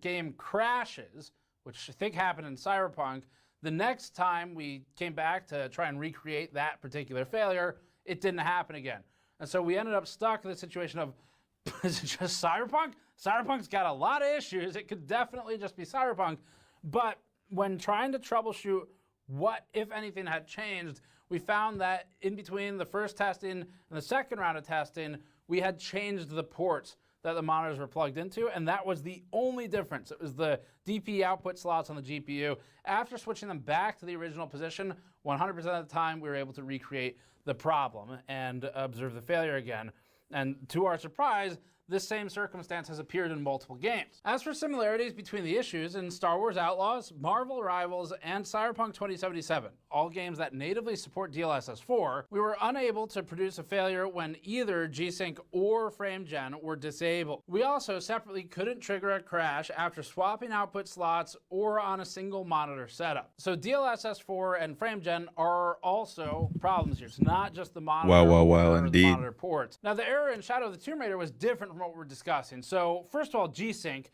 game crashes, which I think happened in Cyberpunk, the next time we came back to try and recreate that particular failure, it didn't happen again. And so we ended up stuck in the situation of, is it just Cyberpunk? Cyberpunk's got a lot of issues. It could definitely just be Cyberpunk. But when trying to troubleshoot what, if anything, had changed, we found that in between the first testing and the second round of testing, we had changed the ports that the monitors were plugged into, and that was the only difference. It was the DP output slots on the GPU. After switching them back to the original position, 100% of the time we were able to recreate the problem and observe the failure again. And to our surprise, this same circumstance has appeared in multiple games. As for similarities between the issues in Star Wars Outlaws, Marvel Rivals, and Cyberpunk 2077, all games that natively support DLSS 4, we were unable to produce a failure when either G-Sync or FrameGen were disabled. We also separately couldn't trigger a crash after swapping output slots or on a single monitor setup. So DLSS 4 and FrameGen are also problems here. It's not just the monitor or the monitor ports. Now, the error in Shadow of the Tomb Raider was different from what we're discussing. So first of all, G-Sync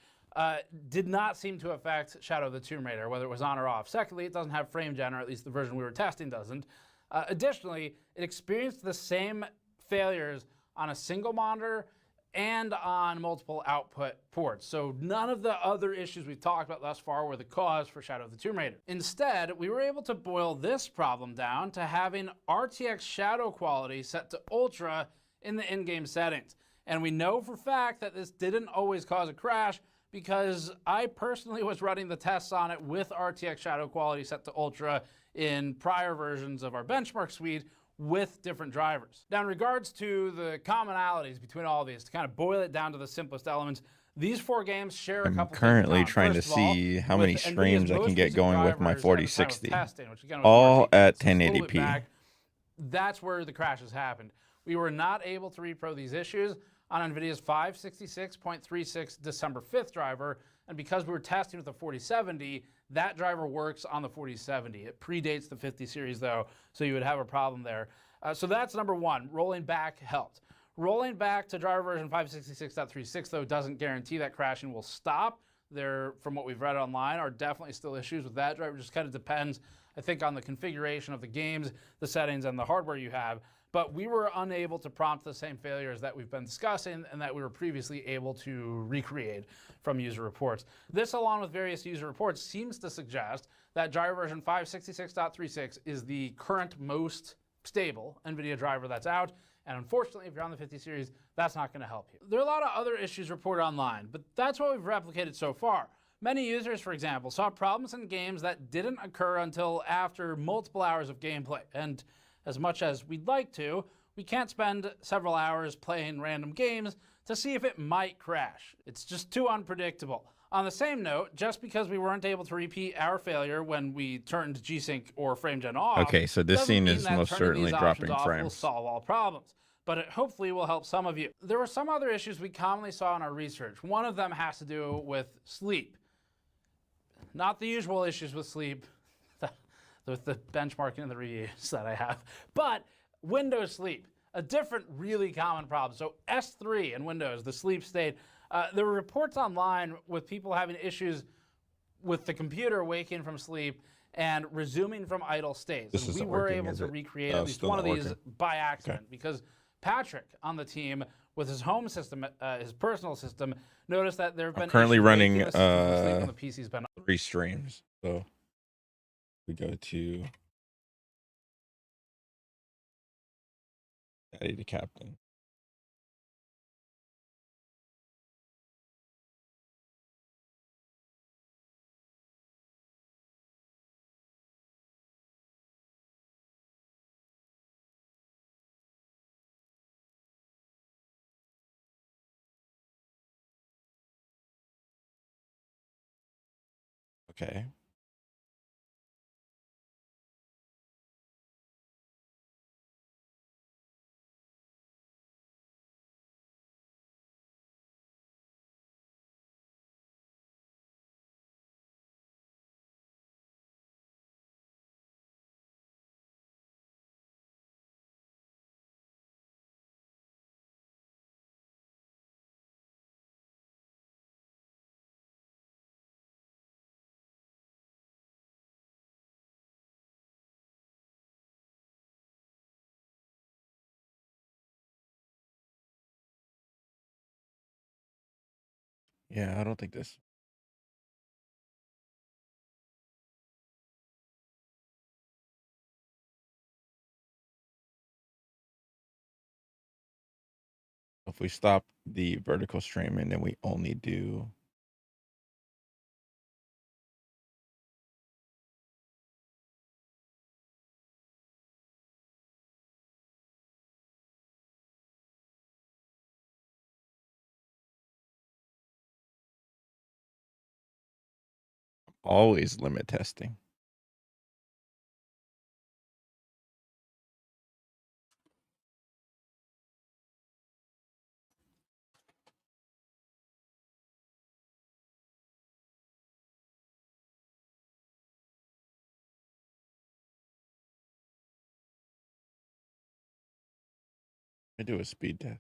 did not seem to affect Shadow of the Tomb Raider, whether it was on or off. Secondly, it doesn't have FrameGen, or at least the version we were testing doesn't. Additionally, it experienced the same failures on a single monitor and on multiple output ports. So none of the other issues we've talked about thus far were the cause for Shadow of the Tomb Raider. Instead, we were able to boil this problem down to having RTX shadow quality set to ultra in the in-game settings. And we know for a fact that this didn't always cause a crash because I personally was running the tests on it with RTX shadow quality set to ultra in prior versions of our benchmark suite with different drivers. Now, in regards to the commonalities between all of these, to kind of boil it down to the simplest elements, these four games share a couple things. I'm currently trying to see how many streams I can get going with my 4060, all at 1080p. That's where the crashes happened. We were not able to repro these issues on NVIDIA's 566.36 December 5th driver, and because we were testing with the 4070, that driver works on the 4070. It predates the 50 series though, so you would have a problem there. So that's number one. Rolling back helped. Rolling back to driver version 566.36 though doesn't guarantee that crashing will stop. There, from what we've read online, are definitely still issues with that driver. It just kind of depends, I think, on the configuration of the games, the settings, and the hardware you have. But we were unable to prompt the same failures that we've been discussing and that we were previously able to recreate from user reports. This, along with various user reports, seems to suggest that driver version 566.36 is the current most stable NVIDIA driver that's out. And unfortunately, if you're on the 50 series, that's not going to help you. There are a lot of other issues reported online, but that's what we've replicated so far. Many users, for example, saw problems in games that didn't occur until after multiple hours of gameplay. And as much as we'd like to, we can't spend several hours playing random games to see if it might crash. It's just too unpredictable. On the same note, just because we weren't able to repeat our failure when we turned G-Sync or FrameGen off, okay, so this scene is most certainly dropping frames. Will solve all problems, but it hopefully will help some of you. There were some other issues we commonly saw in our research. One of them has to do with sleep. Not the usual issues with sleep, with the benchmarking and the reuse that I have, but Windows sleep, a different really common problem. So S3 in Windows, the sleep state, there were reports online with people having issues with the computer waking from sleep and resuming from idle states. And we were able to recreate at least one of these by accident because Patrick on the team with his home system, his personal system, noticed that there have been currently running the PC's been 3 streams. So we go to Daddy the Captain. Okay. Yeah, I don't think this. If we stop the vertical stream and then we only do always limit testing. I do a speed test.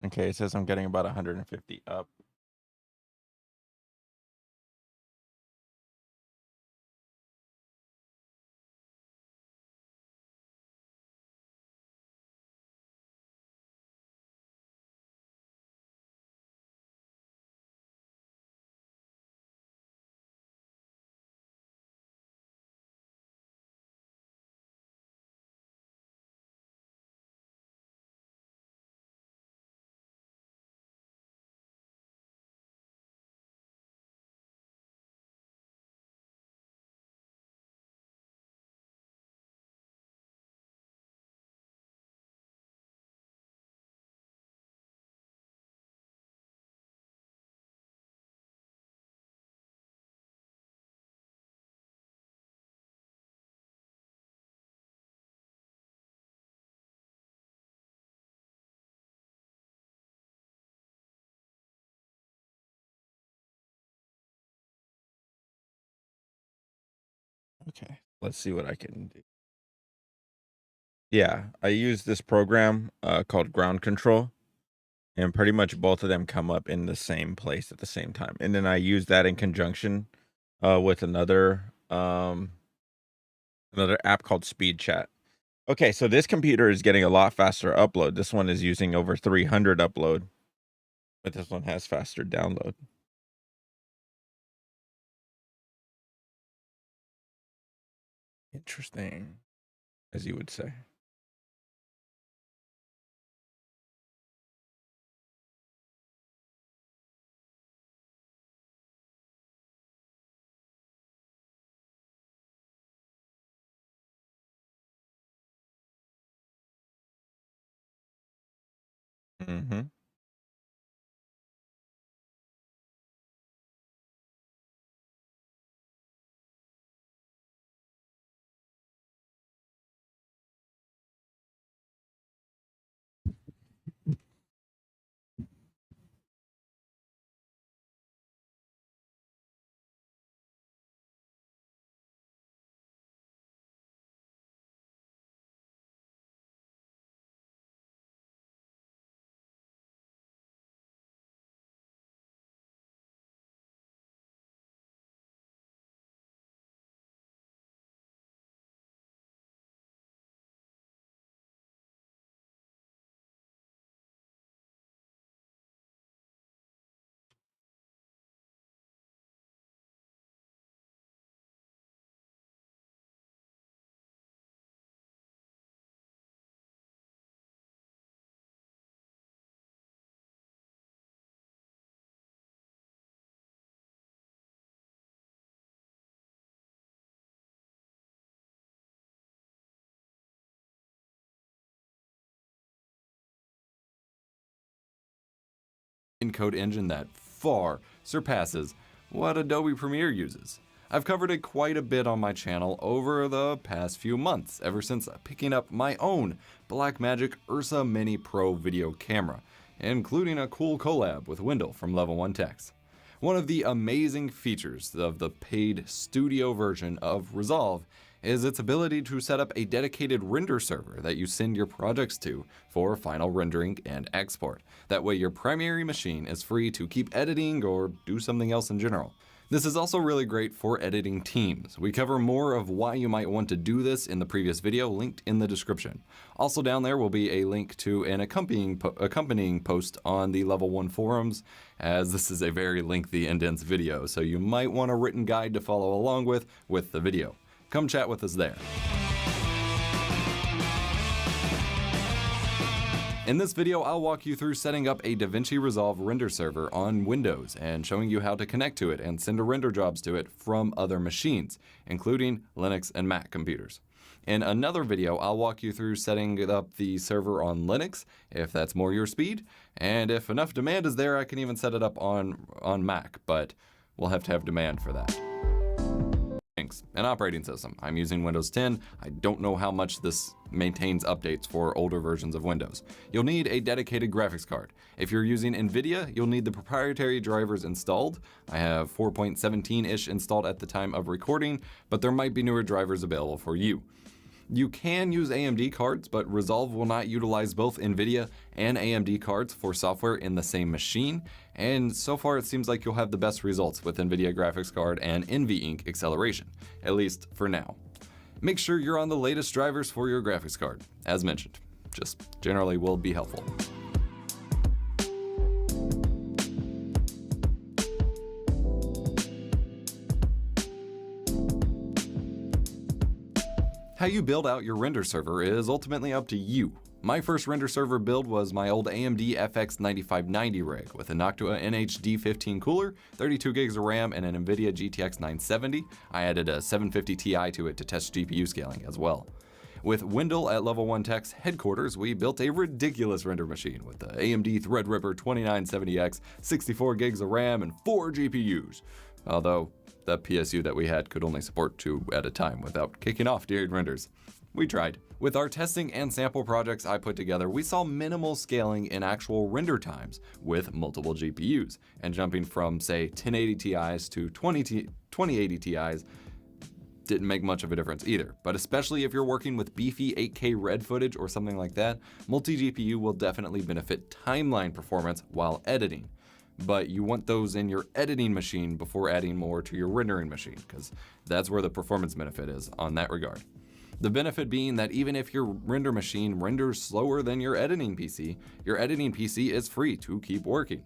Okay, it says I'm getting about 150 up. Okay, let's see what I can do. Yeah, I use this program called Ground Control, and pretty much both of them come up in the same place at the same time. And then I use that in conjunction with another app called Speed Chat. Okay, so this computer is getting a lot faster upload. This one is using over 300 upload, but this one has faster download. Interesting, as you would say. Mm-hmm. Code engine that far surpasses what Adobe Premiere uses. I've covered it quite a bit on my channel over the past few months, ever since picking up my own Blackmagic Ursa Mini Pro video camera, including a cool collab with Wendell from Level 1 Techs. One of the amazing features of the paid studio version of Resolve is its ability to set up a dedicated render server that you send your projects to for final rendering and export. That way your primary machine is free to keep editing or do something else in general. This is also really great for editing teams. We cover more of why you might want to do this in the previous video, linked in the description. Also down there will be a link to an accompanying post on the Level 1 forums, as this is a very lengthy and dense video, so you might want a written guide to follow along with the video. Come chat with us there. In this video, I'll walk you through setting up a DaVinci Resolve render server on Windows and showing you how to connect to it and send render jobs to it from other machines, including Linux and Mac computers. In another video, I'll walk you through setting up the server on Linux, if that's more your speed, and if enough demand is there, I can even set it up on Mac, but we'll have to have demand for that. An operating system. I'm using Windows 10. I don't know how much this maintains updates for older versions of Windows. You'll need a dedicated graphics card. If you're using NVIDIA, you'll need the proprietary drivers installed. I have 4.17-ish installed at the time of recording, but there might be newer drivers available for you. You can use AMD cards, but Resolve will not utilize both NVIDIA and AMD cards for software in the same machine, and so far it seems like you'll have the best results with NVIDIA graphics card and NVINC acceleration, at least for now. Make sure you're on the latest drivers for your graphics card, as mentioned. Just generally will be helpful. How you build out your render server is ultimately up to you. My first render server build was my old AMD FX 9590 rig with a Noctua NHD15 cooler, 32 gigs of RAM, and an NVIDIA GTX 970. I added a 750 Ti to it to test GPU scaling as well. With Wendell at Level 1 Tech's headquarters, we built a ridiculous render machine with the AMD Threadripper 2970X, 64 gigs of RAM, and 4 GPUs. Although the PSU that we had could only support 2 at a time without kicking off during renders. We tried. With our testing and sample projects I put together, we saw minimal scaling in actual render times with multiple GPUs, and jumping from, say, 1080 Ti's to 2080 Ti's didn't make much of a difference either. But especially if you're working with beefy 8K red footage or something like that, multi-GPU will definitely benefit timeline performance while editing. But you want those in your editing machine before adding more to your rendering machine, because that's where the performance benefit is on that regard. The benefit being that even if your render machine renders slower than your editing PC is free to keep working.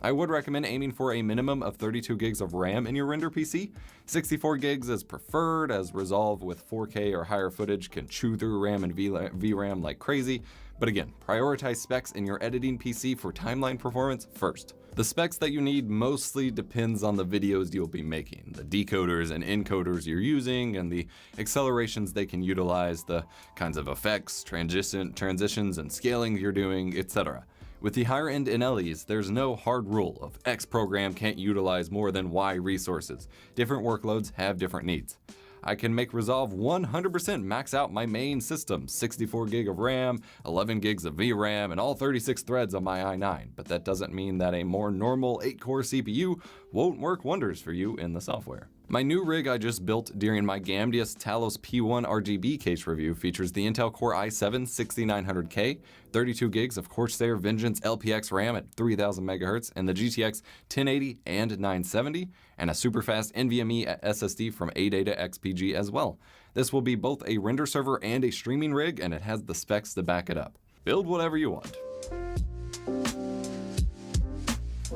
I would recommend aiming for a minimum of 32 gigs of RAM in your render PC. 64 gigs is preferred, as Resolve with 4K or higher footage can chew through RAM and VRAM like crazy. But again, prioritize specs in your editing PC for timeline performance first. The specs that you need mostly depends on the videos you'll be making, the decoders and encoders you're using, and the accelerations they can utilize, the kinds of effects, transitions, and scaling you're doing, etc. With the higher end NLEs, there's no hard rule of X program can't utilize more than Y resources. Different workloads have different needs. I can make Resolve 100% max out my main system, 64 gig of RAM, 11 gigs of VRAM, and all 36 threads on my i9, but that doesn't mean that a more normal 8-core CPU won't work wonders for you in the software. My new rig I just built during my Gamdius Talos P1 RGB case review features the Intel Core i7 6900K, 32 gigs of Corsair Vengeance LPX RAM at 3000 MHz, and the GTX 1080 and 970, and a super fast NVMe SSD from ADATA XPG as well. This will be both a render server and a streaming rig, and it has the specs to back it up. Build whatever you want.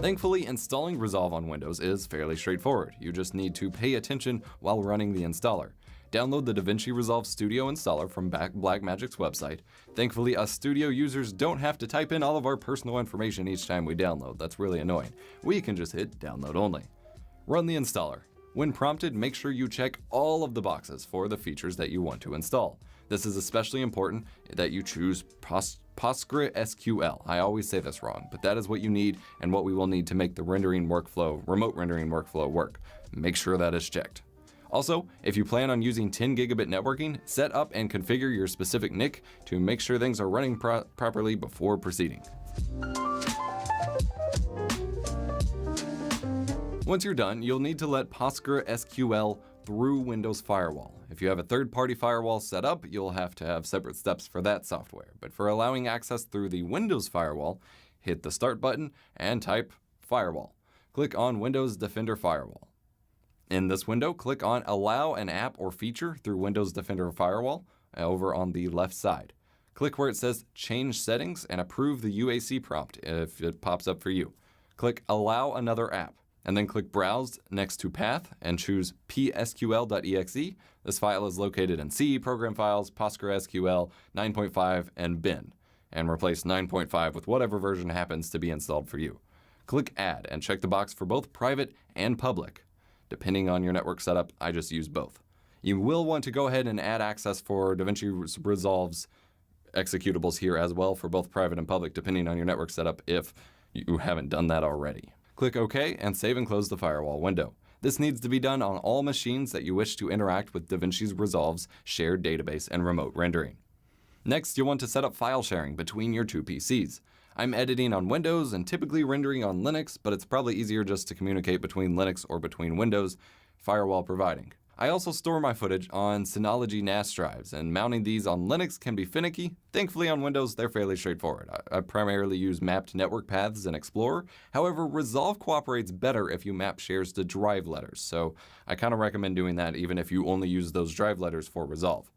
Thankfully, installing Resolve on Windows is fairly straightforward. You just need to pay attention while running the installer. Download the DaVinci Resolve Studio installer from Blackmagic's website. Thankfully, us studio users don't have to type in all of our personal information each time we download. That's really annoying. We can just hit download only. Run the installer. When prompted, make sure you check all of the boxes for the features that you want to install. This is especially important that you choose PostgreSQL. I always say this wrong, but that is what you need and what we will need to make the remote rendering workflow work. Make sure that is checked. Also, if you plan on using 10 gigabit networking, set up and configure your specific NIC to make sure things are running properly before proceeding. Once you're done, you'll need to let PostgreSQL through Windows Firewall. If you have a third-party firewall set up, you'll have to have separate steps for that software. But for allowing access through the Windows Firewall, hit the Start button and type Firewall. Click on Windows Defender Firewall. In this window, click on Allow an app or feature through Windows Defender Firewall over on the left side. Click where it says Change Settings and approve the UAC prompt if it pops up for you. Click Allow another app, and then click Browse next to Path and choose psql.exe. This file is located in C, Program Files, PostgreSQL, 9.5, and bin, and replace 9.5 with whatever version happens to be installed for you. Click Add and check the box for both private and public. Depending on your network setup, I just use both. You will want to go ahead and add access for DaVinci Resolve's executables here as well for both private and public, depending on your network setup if you haven't done that already. Click OK and save and close the firewall window. This needs to be done on all machines that you wish to interact with DaVinci Resolve's shared database and remote rendering. Next, you'll want to set up file sharing between your two PCs. I'm editing on Windows and typically rendering on Linux, but it's probably easier just to communicate between Linux or between Windows, firewall providing. I also store my footage on Synology NAS drives, and mounting these on Linux can be finicky. Thankfully on Windows, they're fairly straightforward. I primarily use mapped network paths in Explorer. However, Resolve cooperates better if you map shares to drive letters, so I kind of recommend doing that even if you only use those drive letters for Resolve.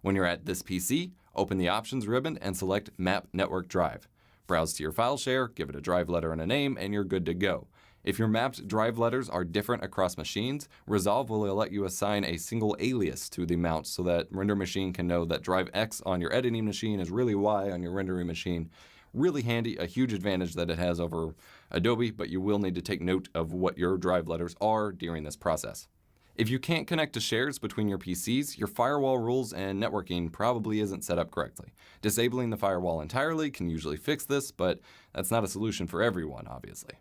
When you're at this PC, open the Options ribbon and select Map Network Drive. Browse to your file share, give it a drive letter and a name, and you're good to go. If your mapped drive letters are different across machines, Resolve will let you assign a single alias to the mount so that render machine can know that drive X on your editing machine is really Y on your rendering machine. Really handy, a huge advantage that it has over Adobe, but you will need to take note of what your drive letters are during this process. If you can't connect to shares between your PCs, your firewall rules and networking probably isn't set up correctly. Disabling the firewall entirely can usually fix this, but that's not a solution for everyone, obviously.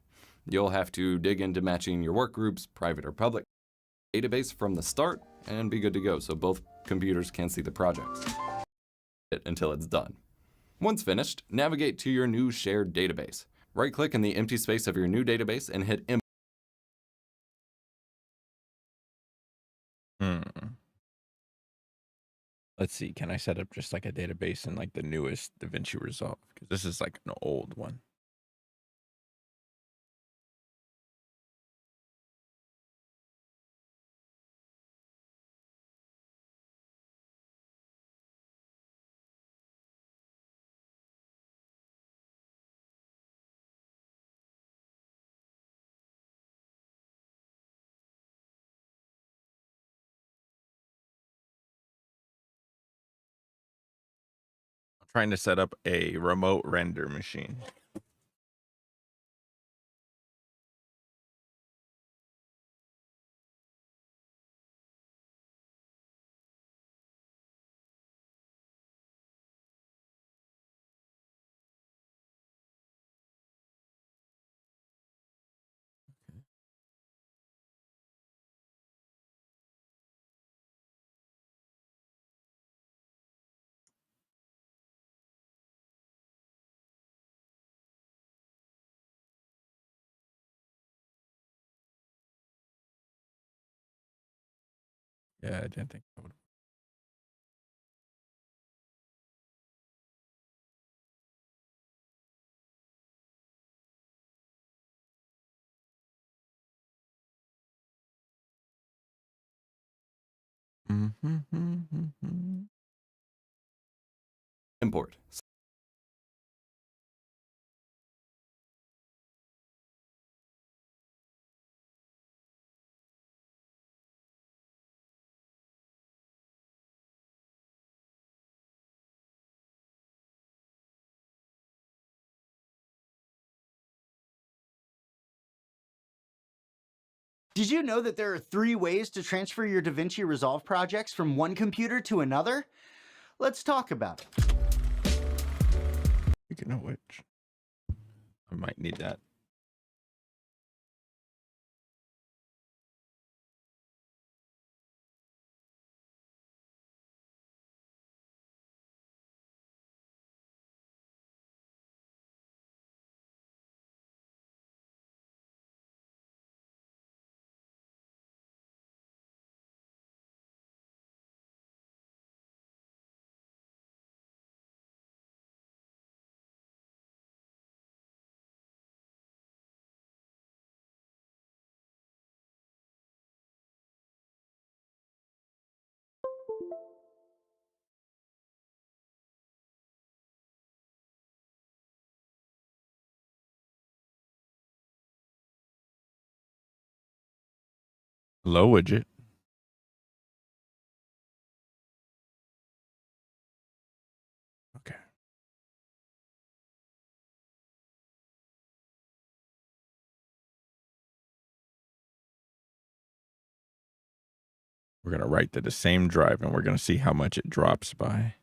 You'll have to dig into matching your work groups, private or public, database from the start, and be good to go so both computers can see the project until it's done. Once finished, navigate to your new shared database. Right-click in the empty space of your new database and hit Import. Let's see, can I set up just like a database in like the newest DaVinci Resolve? Because this is like an old one. I'm trying to set up a remote render machine. Yeah, I didn't think I would. Import. Did you know that there are 3 ways to transfer your DaVinci Resolve projects from one computer to another? Let's talk about it. Speaking of which, I might need that. Low widget. Okay. We're going to write to the same drive and we're going to see how much it drops by.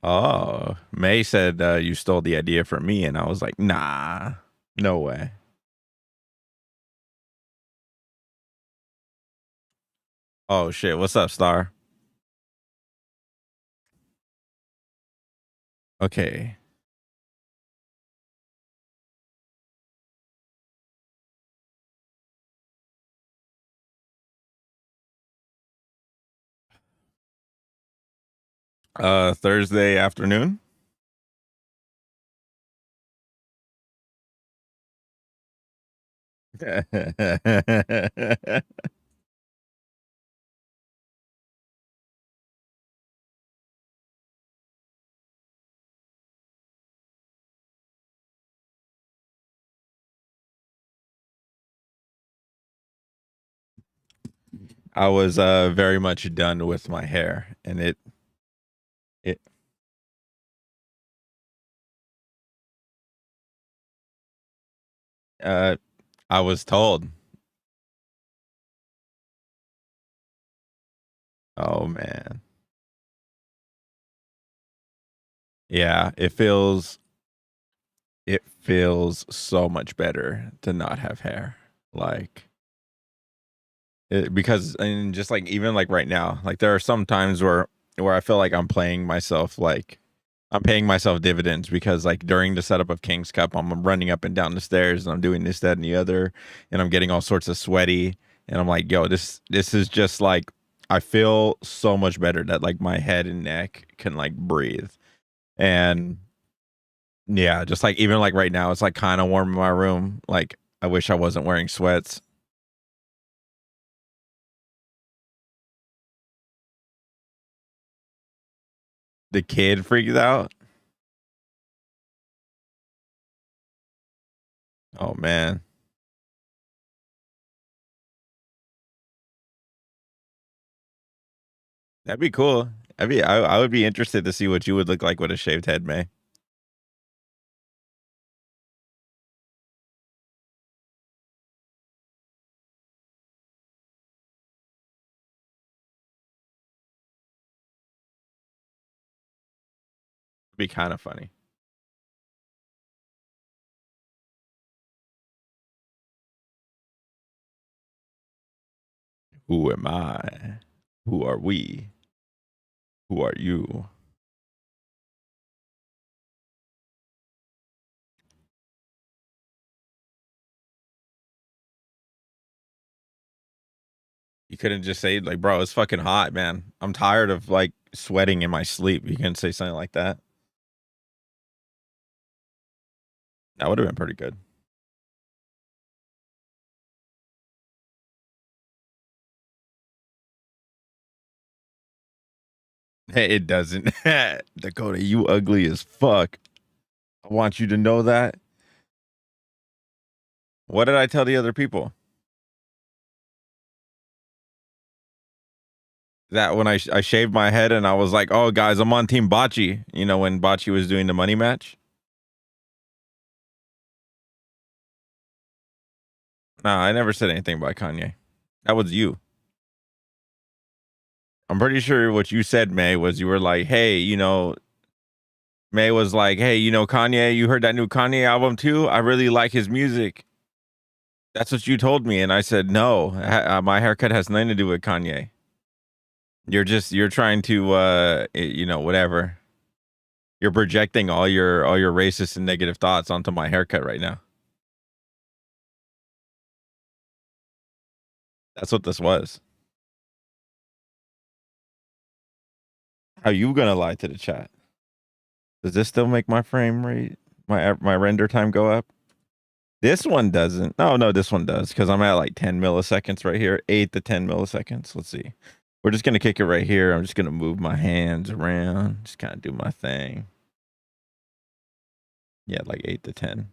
Oh, May said you stole the idea from me. And I was like, nah, no way. Oh, shit. What's up, Star? Okay. Thursday afternoon. I was very much done with my hair, and it I was told. Oh man. Yeah, it feels so much better to not have hair. Like because and just like even like right now, like there are some times where I feel like I'm playing myself like I'm paying myself dividends because like during the setup of King's Cup, I'm running up and down the stairs and I'm doing this, that, and the other, and I'm getting all sorts of sweaty. And I'm like, yo, this is just like I feel so much better that like my head and neck can like breathe. And yeah, just like even like right now, it's like kind of warm in my room. Like I wish I wasn't wearing sweats. The kid freaked out. Oh man. That'd be cool. I would be interested to see what you would look like with a shaved head, May. It'd be kind of funny. Who am I? Who are we? Who are you? You couldn't just say like, bro, it's fucking hot, man. I'm tired of like sweating in my sleep. You couldn't say something like that. That would have been pretty good. Hey, it doesn't. Dakota, you ugly as fuck. I want you to know that. What did I tell the other people? That when I shaved my head and I was like, oh, guys, I'm on Team Bocce. You know, when Bocce was doing the money match? Nah, I never said anything about Kanye. That was you. I'm pretty sure what you said, May, was you were like, hey, you know, May was like, hey, you know, Kanye, you heard that new Kanye album too? I really like his music. That's what you told me. And I said, no, my haircut has nothing to do with Kanye. You're trying to, you know, whatever. You're projecting all your racist and negative thoughts onto my haircut right now. That's what this was. How you gonna lie to the chat? Does this still make my frame rate, my render time go up? This one doesn't. No, this one does because I'm at like 10 milliseconds right here, 8 to 10 milliseconds. Let's see. We're just gonna kick it right here. I'm just gonna move my hands around, just kind of do my thing. Yeah, like 8 to 10.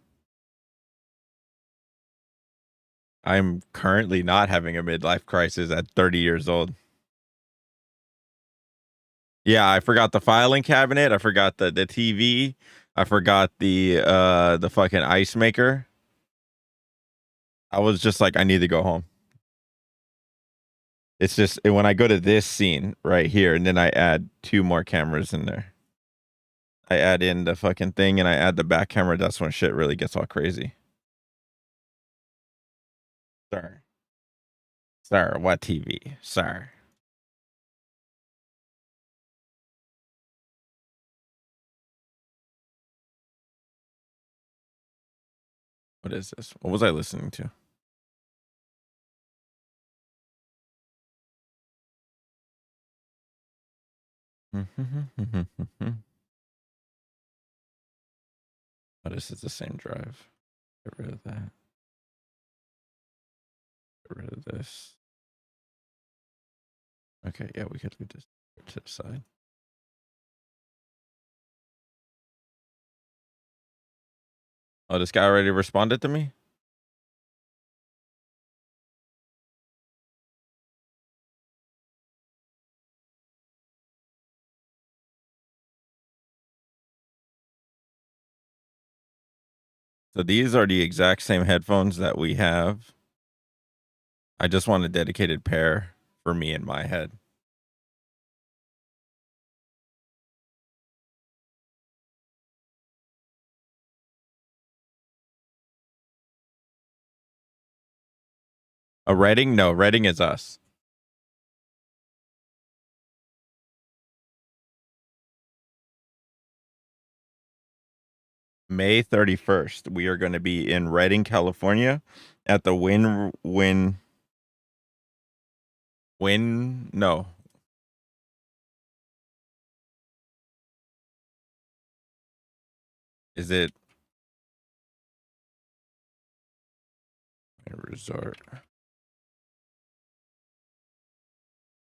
I'm currently not having a midlife crisis at 30 years old. Yeah, I forgot the filing cabinet. I forgot the TV. I forgot the fucking ice maker. I was just like, I need to go home. It's just when I go to this scene right here, and then I add 2 more cameras in there. I add in the fucking thing, and I add the back camera. That's when shit really gets all crazy. Sir. Sir, what TV? Sir. What is this? What was I listening to? Oh, this is the same drive. Get rid of that. Get rid of this. Okay, yeah, we could leave this to the side. Oh, this guy already responded to me? So these are the exact same headphones that we have. I just want a dedicated pair for me in my head. A Reading? No, Reading is us. May 31st, we are going to be in Redding, California at the no. Is it a resort?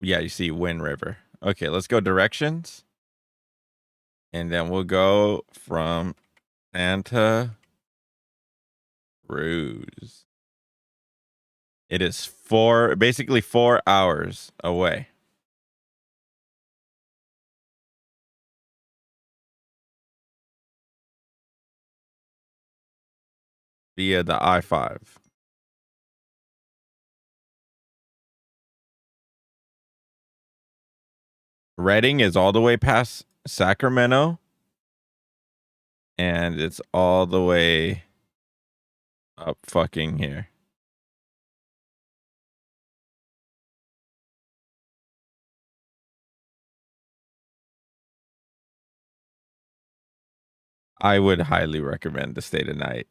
Yeah, you see Wind River. Okay, let's go directions. And then we'll go from Santa Cruz. It is basically 4 hours away. Via the I-5. Reading is all the way past Sacramento. And it's all the way up fucking here. I would highly recommend to stay the night.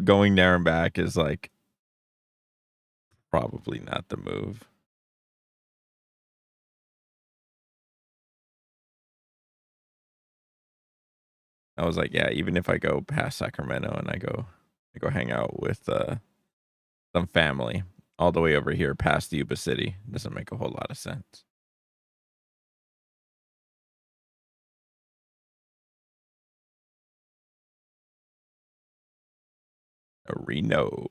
Going there and back is like probably not the move. I was like, yeah, even if I go past Sacramento and I go hang out with some family all the way over here past Yuba City, doesn't make a whole lot of sense. Reno.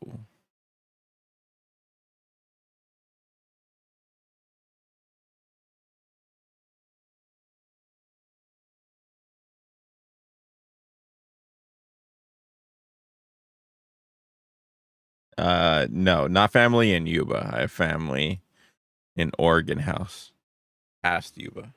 No, not family in Yuba. I have family in Oregon House, past Yuba.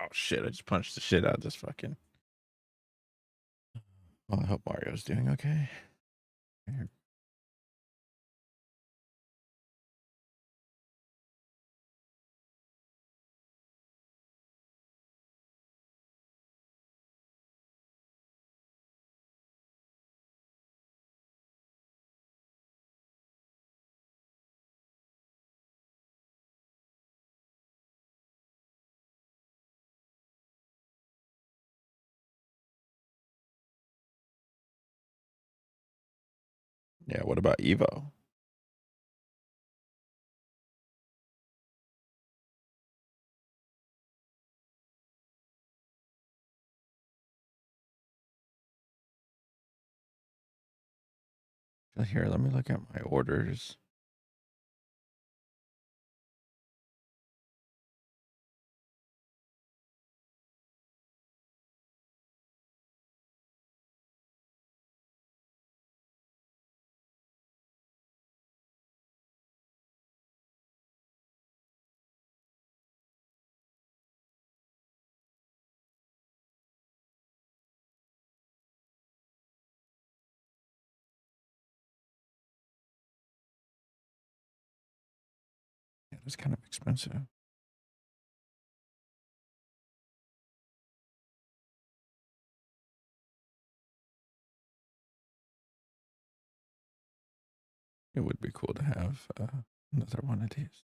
Oh shit! I just punched the shit out of this fucking. Well, I hope Mario's doing okay. Yeah, what about Evo? Here, let me look at my orders. Yeah, it's kind of expensive. It would be cool to have another one of these.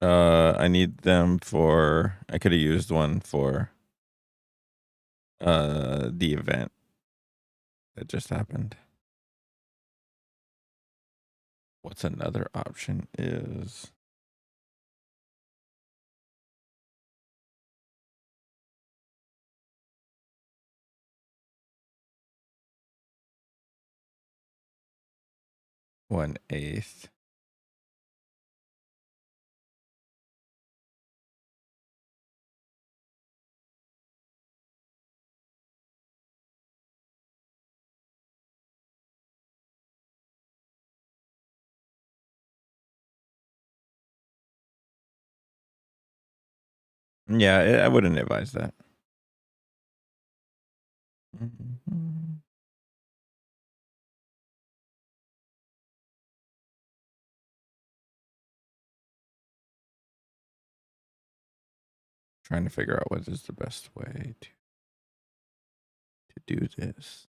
I need them for. I could have used one for the event that just happened. What's another option is one eighth. Yeah, I wouldn't advise that. Mhm. Trying to figure out what is the best way to do this.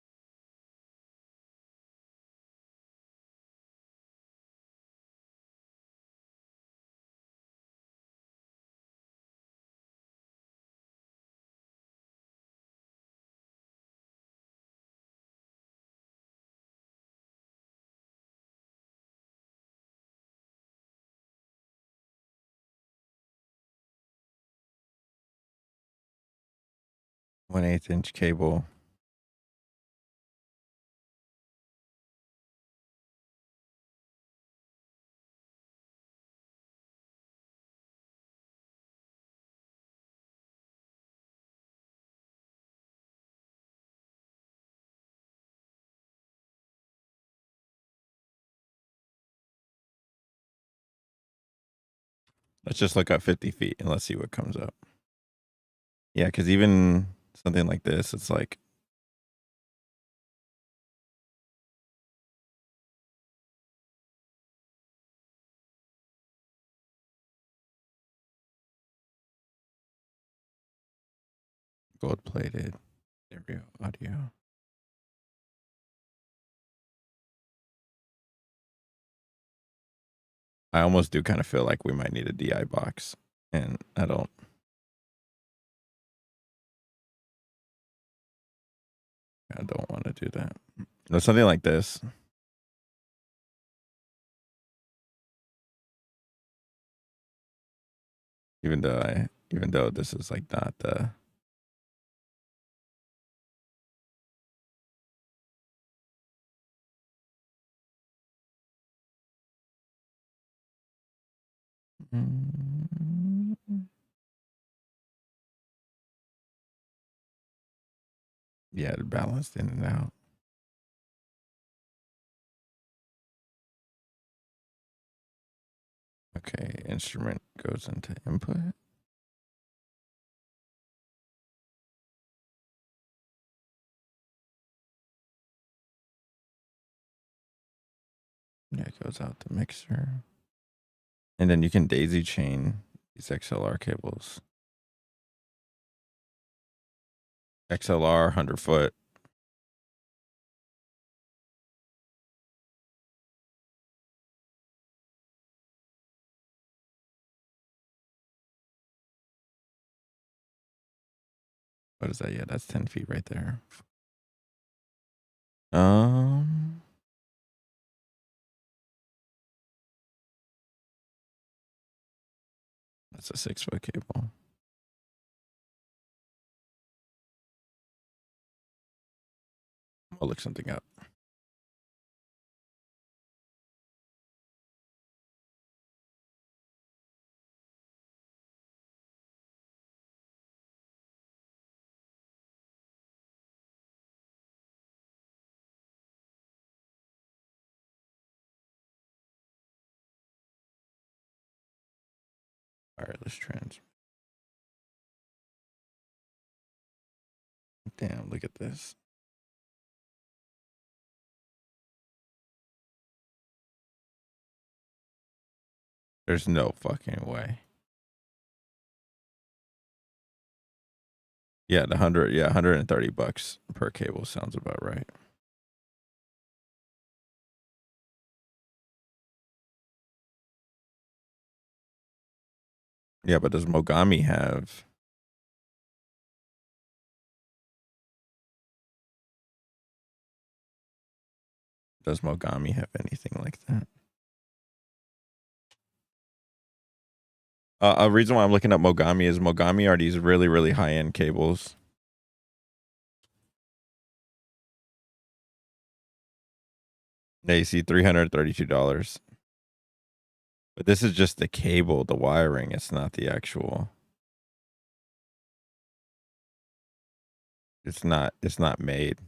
One eighth inch cable. Let's just look up 50 feet and let's see what comes up. Yeah, because even something like this, it's like gold plated stereo audio. I almost do kind of feel like we might need a DI box, and I don't want to do that. But something like this. Even though this is like not the yeah, it balanced in and out. Okay, instrument goes into input. Yeah, it goes out the mixer. And then you can daisy chain these XLR cables. XLR 100-foot. What is that? Yeah, that's 10 feet right there. Um, that's a 6-foot cable. I'll look something up. Wireless trans. Damn, look at this. There's no fucking way. Yeah, the 100, yeah, $130 per cable sounds about right. Yeah, but does Mogami have? Does Mogami have anything like that? A reason why I'm looking up Mogami is Mogami are these really, really high end cables. They see $332. But this is just the cable, the wiring. It's not the actual. It's not made.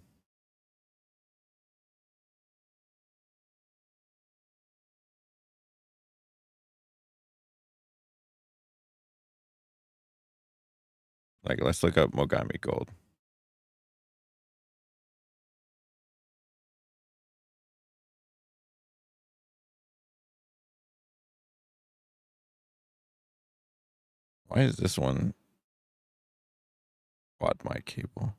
Like, let's look up Mogami Gold. Why is this one quad mic cable?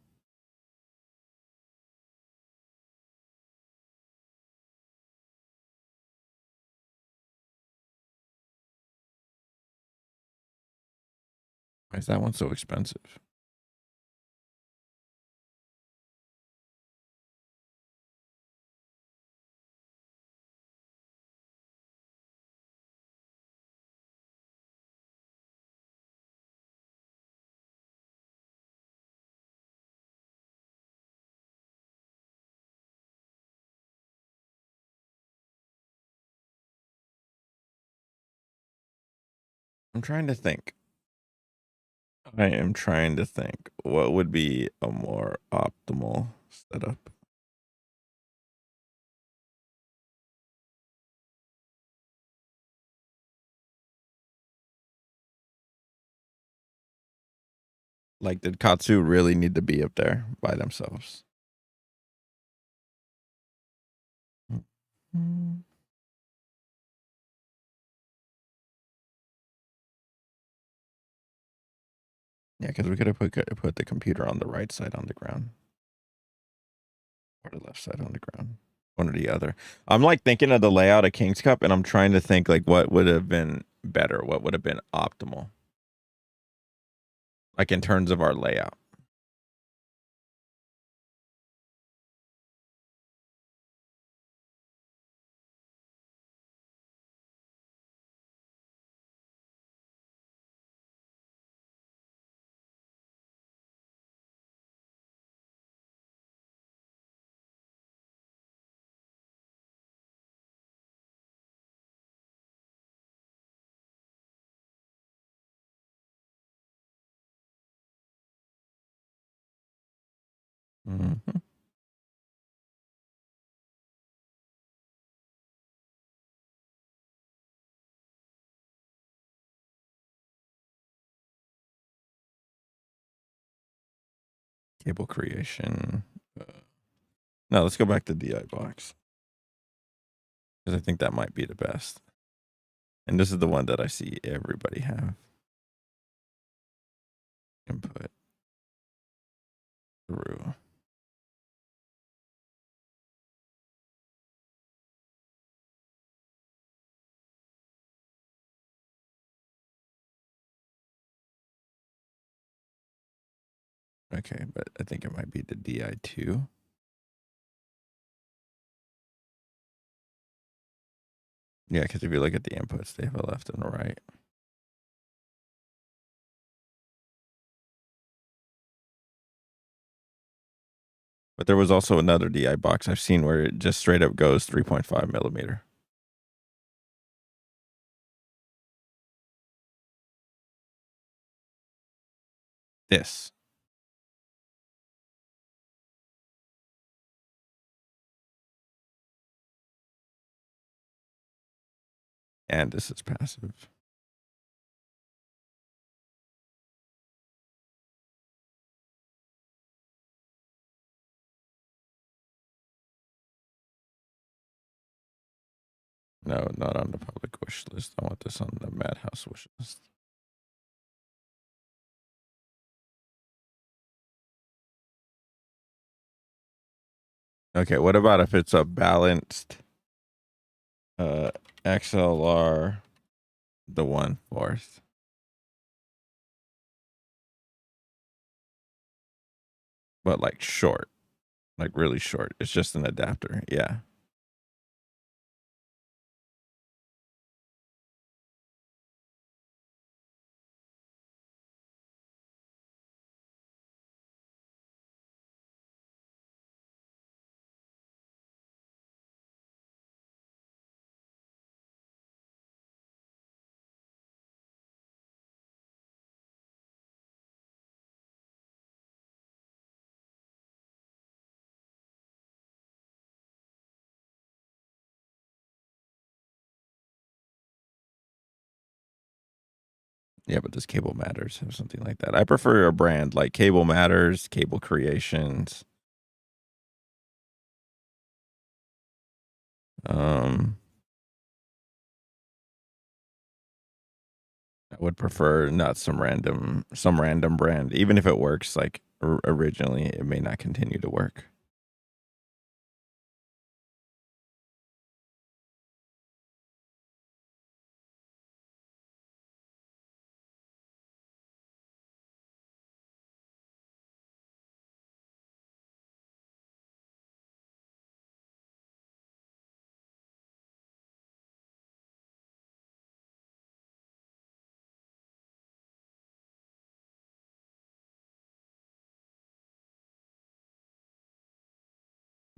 Why is that one so expensive? I'm trying to think. I am trying to think what would be a more optimal setup. Like, did Katsu really need to be up there by themselves? Mm. Yeah, because we could have put the computer on the right side on the ground or the left side on the ground, one or the other. I'm like thinking of the layout of King's Cup, and I'm trying to think like what would have been better, what would have been optimal, like in terms of our layout. Mm-hmm. Cable creation. No, let's go back to DI box because I think that might be the best. And this is the one that I see everybody have. Input through. Okay, but I think it might be the DI2. Yeah, because if you look at the inputs, they have a left and a right. But there was also another DI box I've seen where it just straight up goes 3.5 millimeter. This. And this is passive. No, not on the public wish list. I want this on the Madhouse wish list. Okay, what about if it's a balanced XLR, the 1/4? But like short, like really short. It's just an adapter. Yeah. Yeah, but does Cable Matters have something like that? I prefer a brand like Cable Matters, Cable Creations. I would prefer not some random brand. Even if it works like originally, it may not continue to work.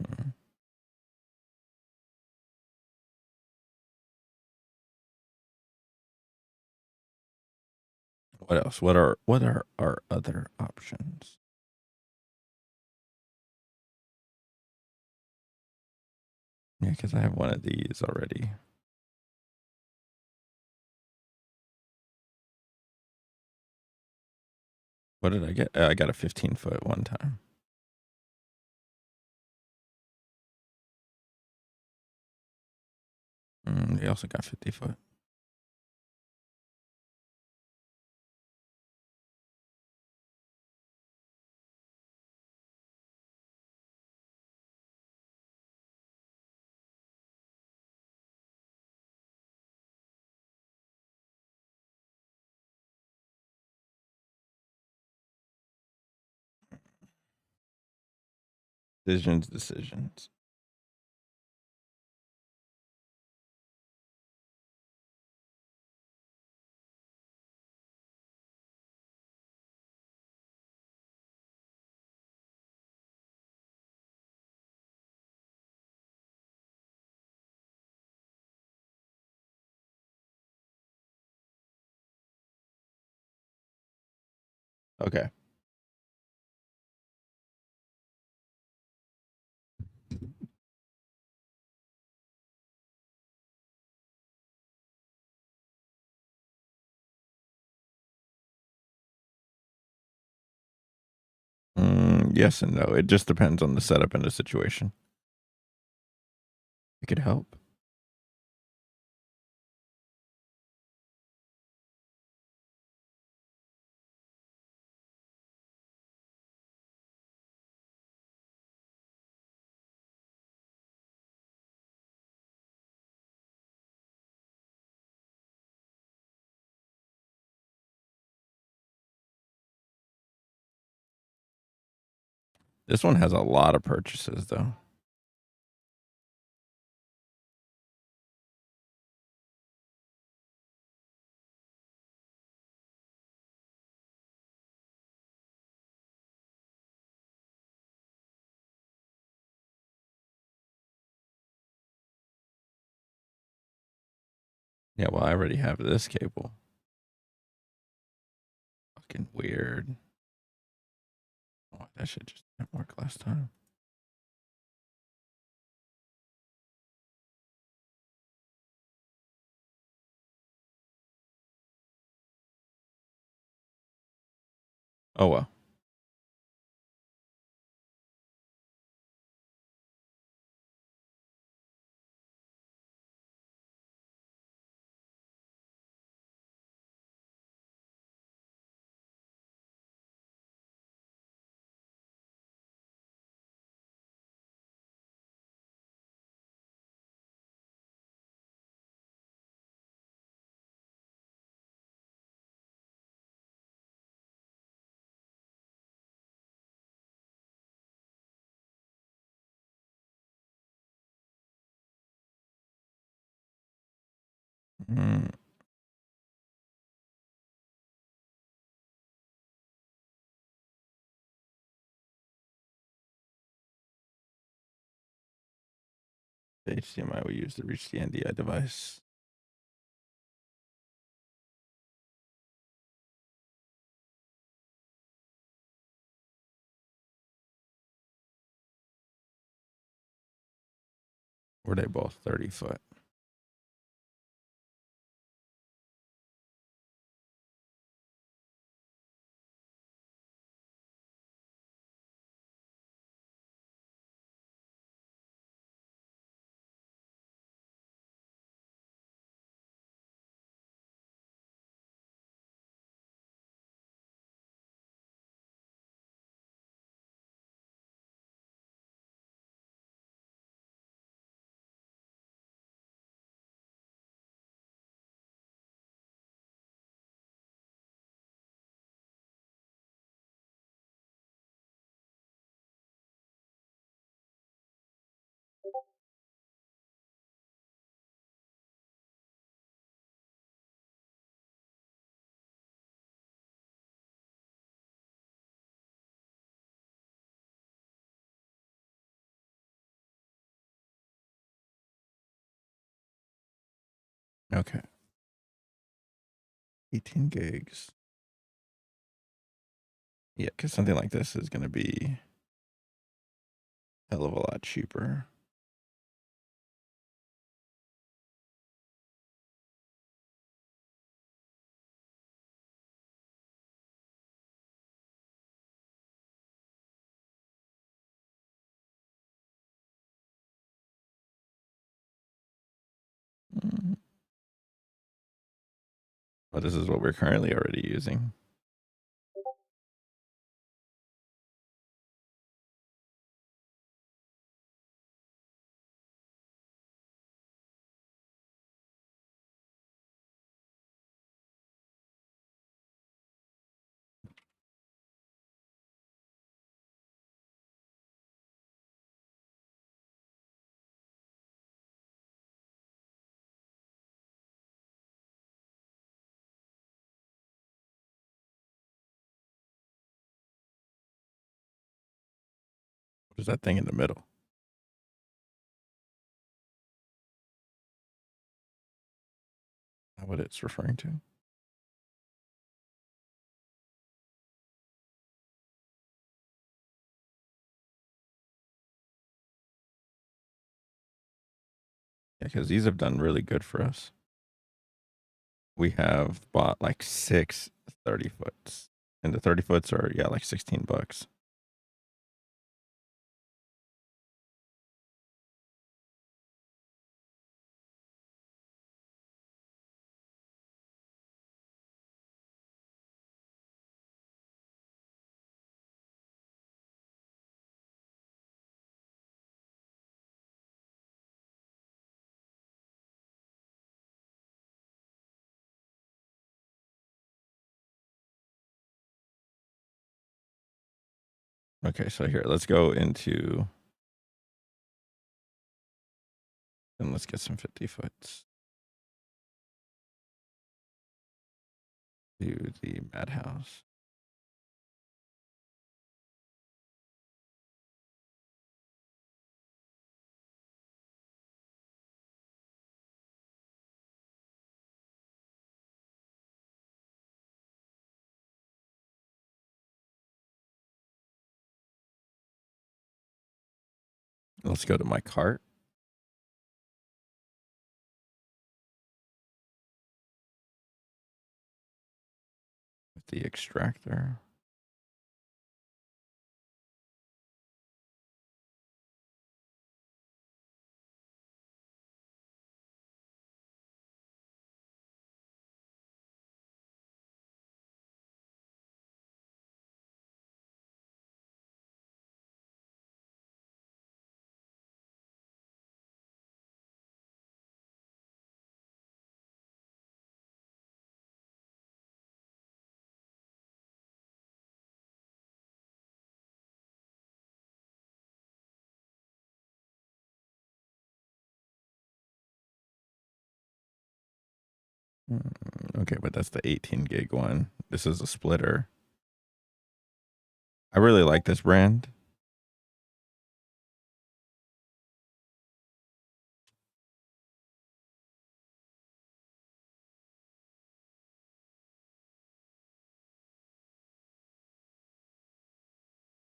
Mm. What else? What are our other options? Yeah, because I have one of these already. What did I get? I got a 15-foot one time. They also got 50-foot. Decisions. Okay. Yes and no. It just depends on the setup and the situation. It could help. This one has a lot of purchases though. Yeah, well, I already have this cable. Fucking weird. Oh, that shit just didn't work last time. Oh well. Mm. The HDMI we use to reach the NDI device. Were they both 30-foot? Okay. 18 gigs. Yeah, because something like this is going to be a hell of a lot cheaper. Mm. But this is what we're currently already using. What is that thing in the middle? Is that what it's referring to? Yeah, because these have done really good for us. We have bought like 6 30-foots. And the 30-foots are, yeah, like $16. Okay, so here, let's go into, and let's get some 50 foots to the madhouse. Let's go to my cart. With the extractor. Okay, but that's the 18 gig one. This is a splitter. I really like this brand.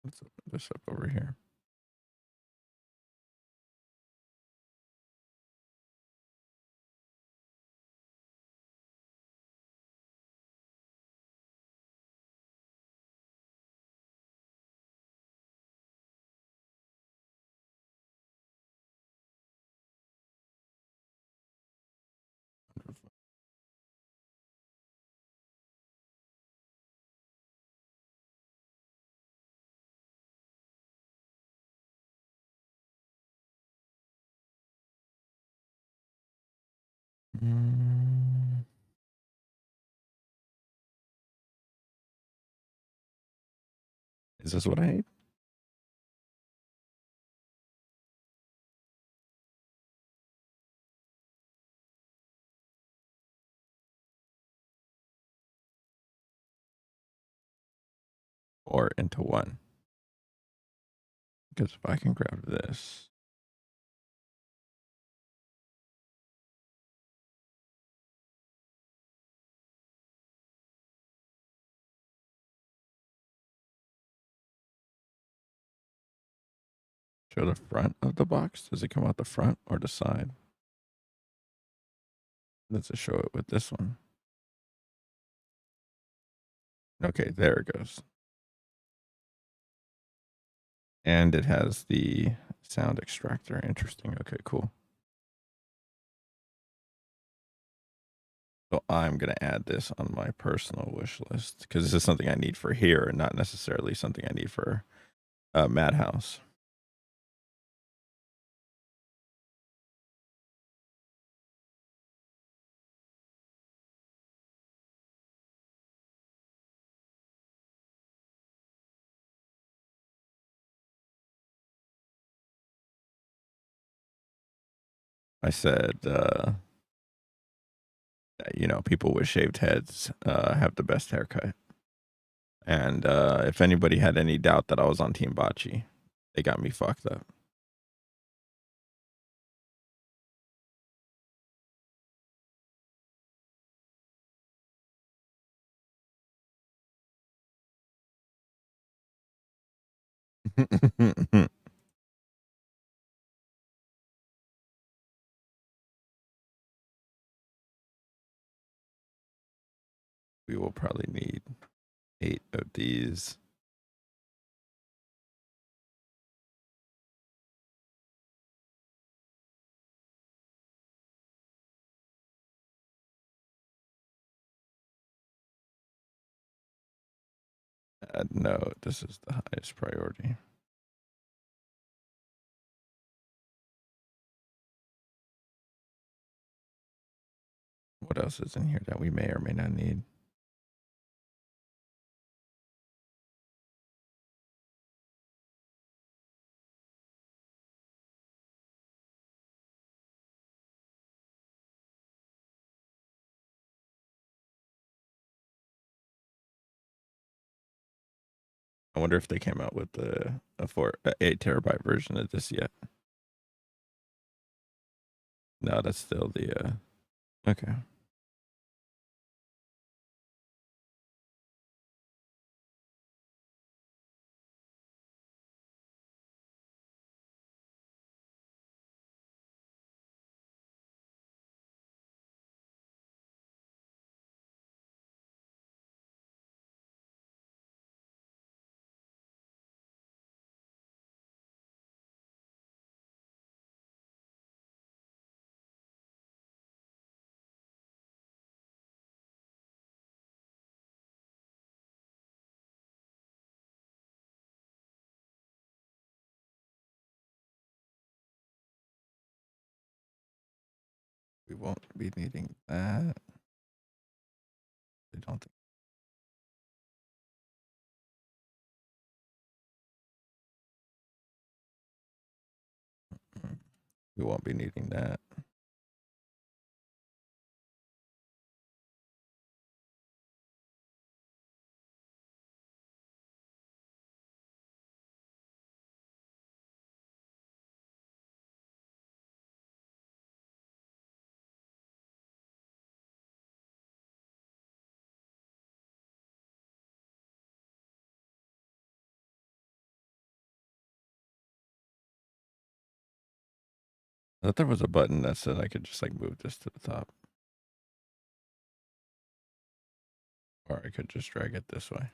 Let's open this up over here. Mm, Is this what I need? Or into one? Because if I can grab this. Show the front of the box. Does it come out the front or the side? Let's just show it with this one. Okay, there it goes. And it has the sound extractor. Interesting. Okay, cool. So I'm going to add this on my personal wish list because this is something I need for here and not necessarily something I need for Madhouse. I said, you know, people with shaved heads have the best haircut. And if anybody had any doubt that I was on Team Bocce, they got me fucked up. We will probably need 8 of these. No, this is the highest priority. What else is in here that we may or may not need? I wonder if they came out with a 8 terabyte version of this yet. No, that's still the okay. We won't be needing that. I don't think. We won't be needing that. I thought there was a button that said I could just like move this to the top. Or I could just drag it this way.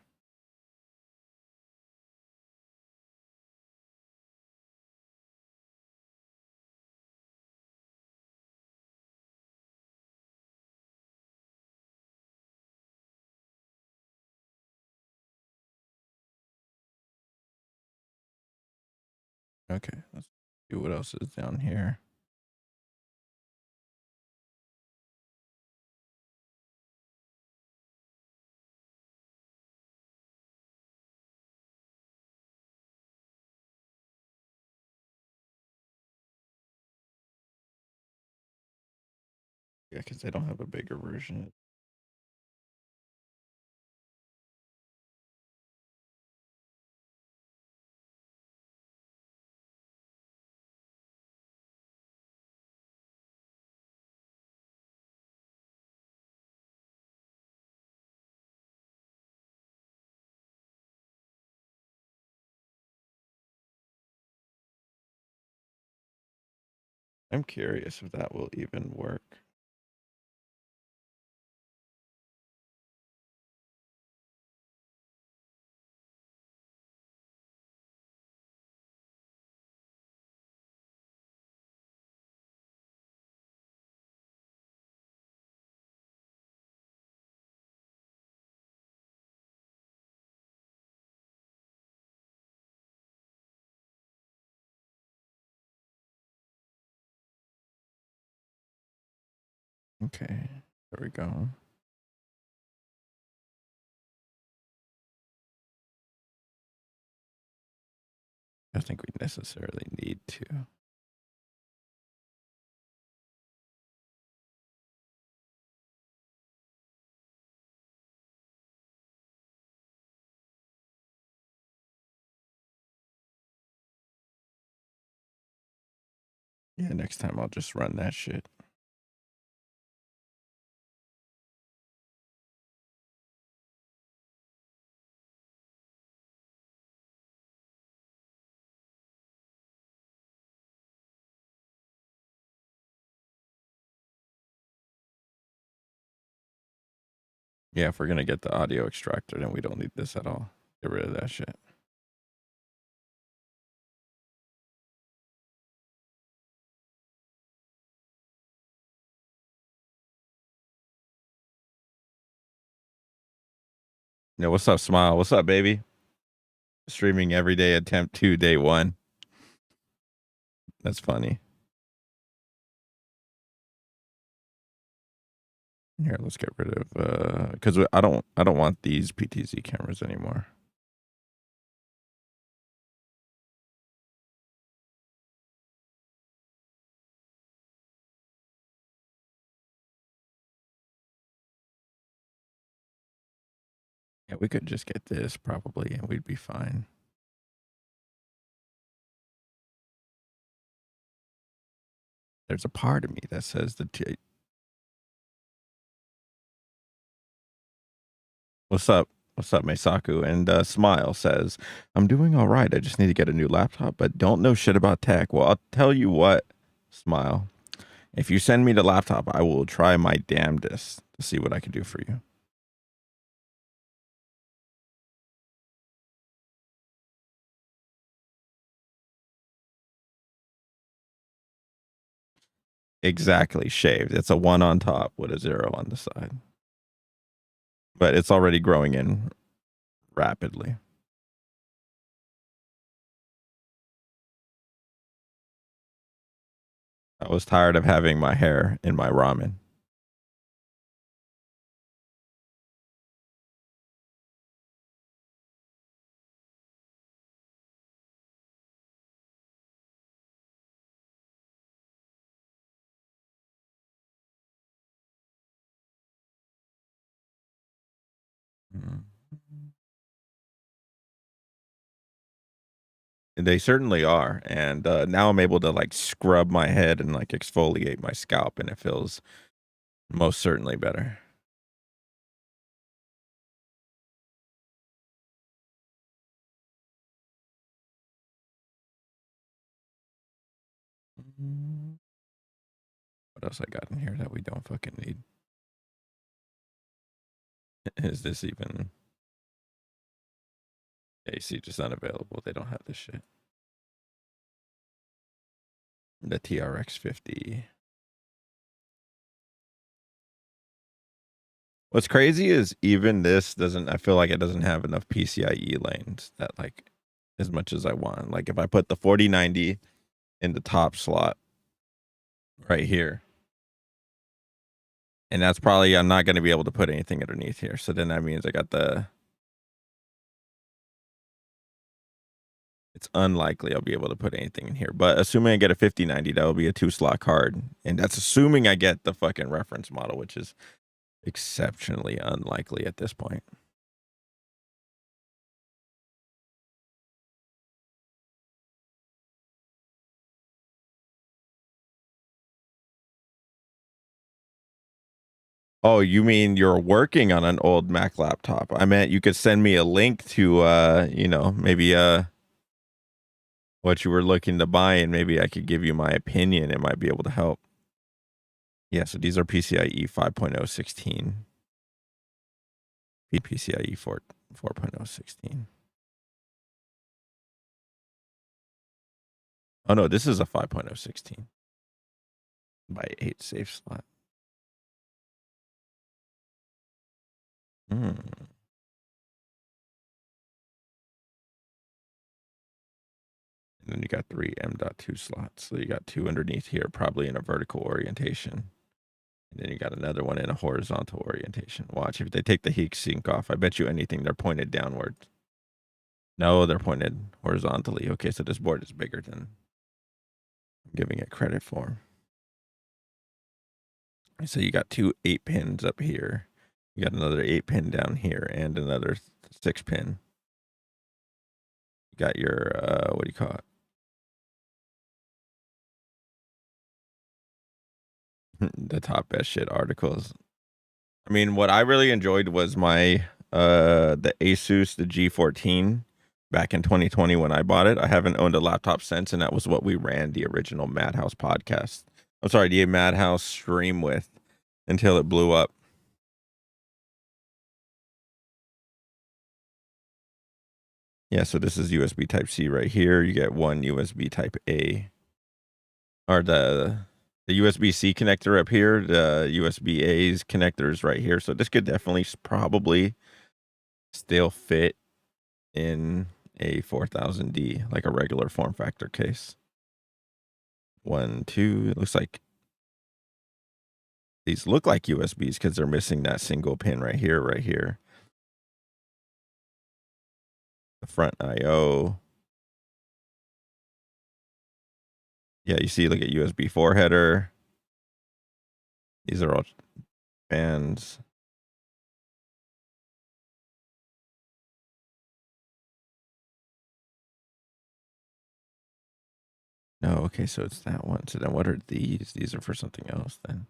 Okay, let's see what else is down here. Yeah, because they don't have a bigger version. I'm curious if that will even work. Okay, there we go. I think we necessarily need to. Yeah, next time I'll just run that shit. Yeah, if we're gonna get the audio extractor, then we don't need this at all. Get rid of that shit. Yeah, what's up, Smile? What's up, baby? Streaming every day, attempt 2, day 1. That's funny. Here, let's get rid of because I don't want these PTZ cameras anymore. Yeah, we could just get this probably and we'd be fine. There's a part of me that says What's up? What's up, Meisaku? And Smile says, I'm doing all right. I just need to get a new laptop, but don't know shit about tech. Well, I'll tell you what, Smile. If you send me the laptop, I will try my damnedest to see what I can do for you. Exactly, shaved. It's a 1 on top with a 0 on the side. But it's already growing in rapidly. I was tired of having my hair in my ramen. They certainly are. And now I'm able to like scrub my head and like exfoliate my scalp, and it feels most certainly better. What else I got in here that we don't fucking need? Is this even AC just unavailable? They don't have this shit. The TRX 50. What's crazy is even this doesn't, I feel like it doesn't have enough PCIe lanes that like as much as I want. Like if I put the 4090 in the top slot right here, and that's probably, I'm not going to be able to put anything underneath here. So then that means I got it's unlikely I'll be able to put anything in here. But assuming I get a 5090, that will be a 2-slot card. And that's assuming I get the fucking reference model, which is exceptionally unlikely at this point. Oh, you mean you're working on an old Mac laptop? I meant you could send me a link to, you know, maybe what you were looking to buy, and maybe I could give you my opinion. It might be able to help. Yeah, so these are PCIe 5.0 16. PCIe 4.0 16. Oh no, this is a 5.0 16 by 8 safe slot. And then you got 3 M.2 slots. So you got 2 underneath here, probably in a vertical orientation. And then you got another one in a horizontal orientation. Watch, if they take the heat sink off, I bet you anything they're pointed downward. No, they're pointed horizontally. Okay, so this board is bigger than I'm giving it credit for. So you got 2 8-pins up here. You got another 8-pin down here and another 6-pin. You got your, what do you call it? The top best shit articles. I mean, what I really enjoyed was my the Asus, the G14 back in 2020 when I bought it. I haven't owned a laptop since, and that was what we ran the original Madhouse podcast. I'm sorry, the Madhouse stream with until it blew up. Yeah, so this is USB Type-C right here. You get one USB Type-A. Or the USB-C connector up here. The USB-A's connectors right here. So this could definitely probably still fit in a 4000D, like a regular form factor case. 1, 2, it looks like these look like USBs because they're missing that single pin right here, right here. The front IO. Yeah, you see, look at USB 4 header. These are all fans. No, okay, so it's that one. So then what are these? These are for something else then.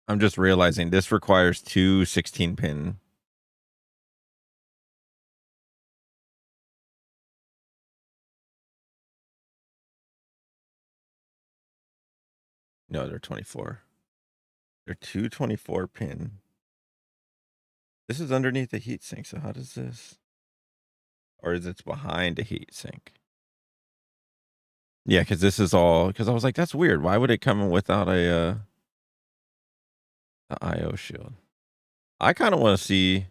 I'm just realizing this requires two 16-pin. No, they're 24. They're two 24-pin. This is underneath the heatsink, so how does this? Or is it behind the heatsink? Yeah, because this is all, because I was like, that's weird. Why would it come without a IO shield? I kind of want to see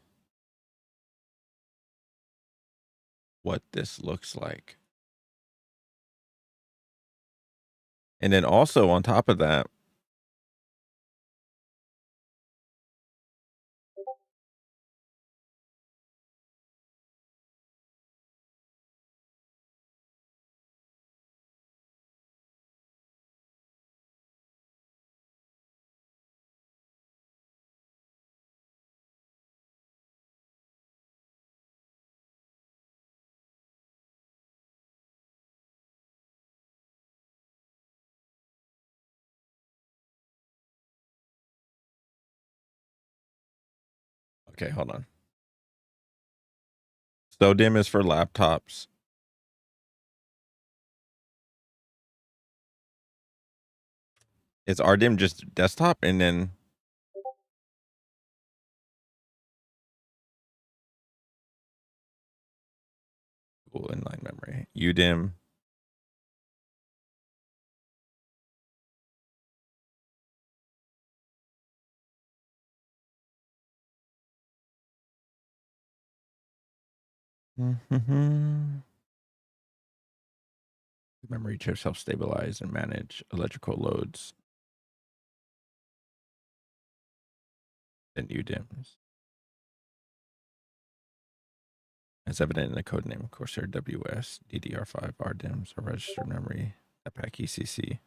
what this looks like. And then also on top of that, okay, hold on. SODIMM is for laptops. Is RDIMM just desktop? And then cool, inline memory. UDIMM. Memory chips help stabilize and manage electrical loads. And UDIMMs. As evident in the code name, Corsair WS DDR5 RDIMMs are registered memory APAC ECC.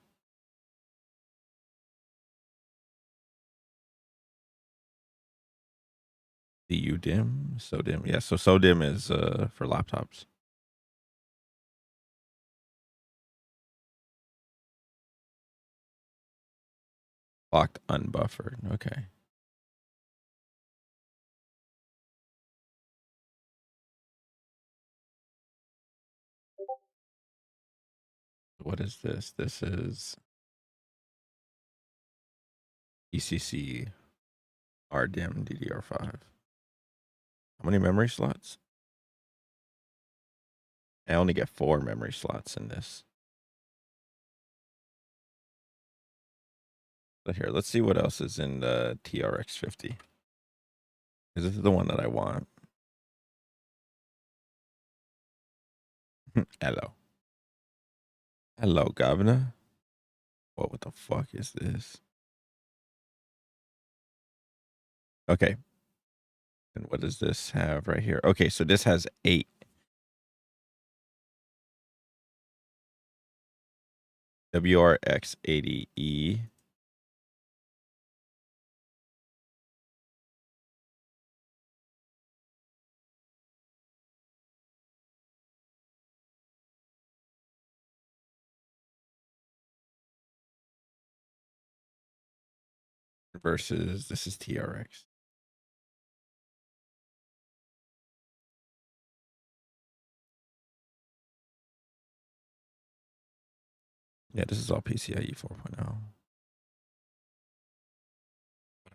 The UDIMM, SODIMM. Yeah, so SODIMM is for laptops. Locked unbuffered. Okay. What is this? This is ECC RDIMM DDR5. How many memory slots? I only get 4 memory slots in this. So here, let's see what else is in the TRX50. Because this is the one that I want. Hello. Hello, Governor. What the fuck is this? Okay. And what does this have right here? Okay, so this has 8. WRX80E. Versus this is TRX. Yeah, this is all PCIe 4.0.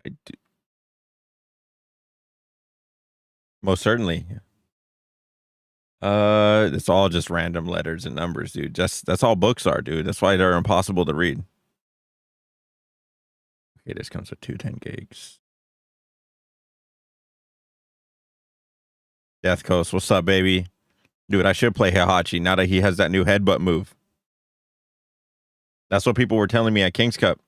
I do. Most certainly. It's all just random letters and numbers, dude. Just that's all books are, dude. That's why they're impossible to read. Okay, this comes with 210 gigs. Death Coast, what's up, baby? Dude, I should play Heihachi now that he has that new headbutt move. That's what people were telling me at King's Cup.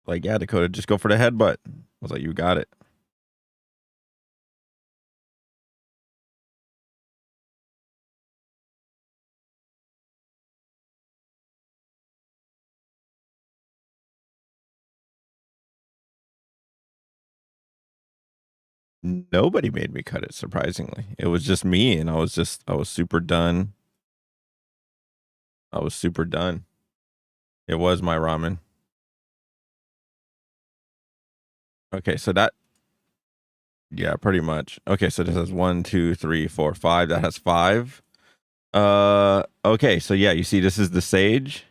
Like, yeah, Dakota, just go for the headbutt. I was like, you got it. Nobody made me cut it, surprisingly. It was just me, and I was super done. I was super done. It was my ramen. Okay, so that, yeah, pretty much. Okay, so this has 1, 2, 3, 4, 5. That has 5. Okay, so yeah, you see, this is the Sage.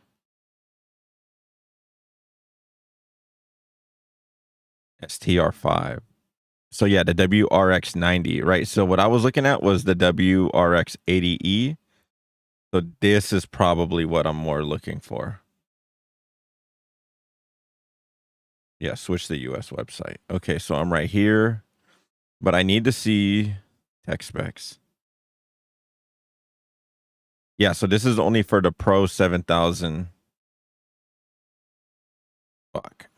STR5. So yeah, the WRX90, right? So what I was looking at was the WRX80E. So this is probably what I'm more looking for. Yeah, switch the US website. Okay, so I'm right here, but I need to see tech specs. Yeah, so this is only for the Pro 7000. Fuck.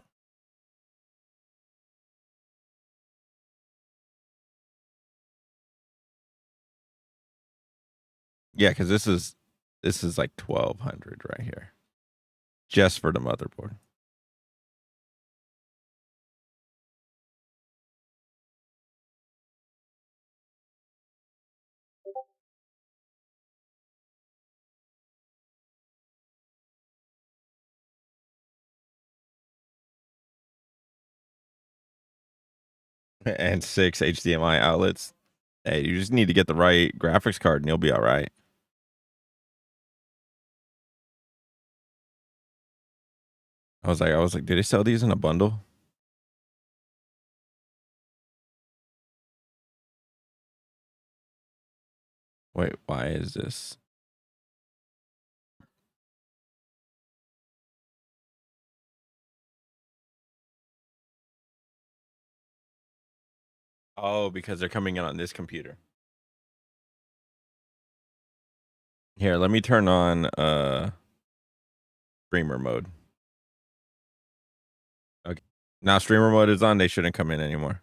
Yeah, because this is like 1200 right here, just for the motherboard. And 6 HDMI outlets. Hey, you just need to get the right graphics card and you'll be all right. I was like, did they sell these in a bundle? Wait, why is this? Oh, because they're coming in on this computer. Here, let me turn on streamer mode. Okay. Now streamer mode is on, they shouldn't come in anymore.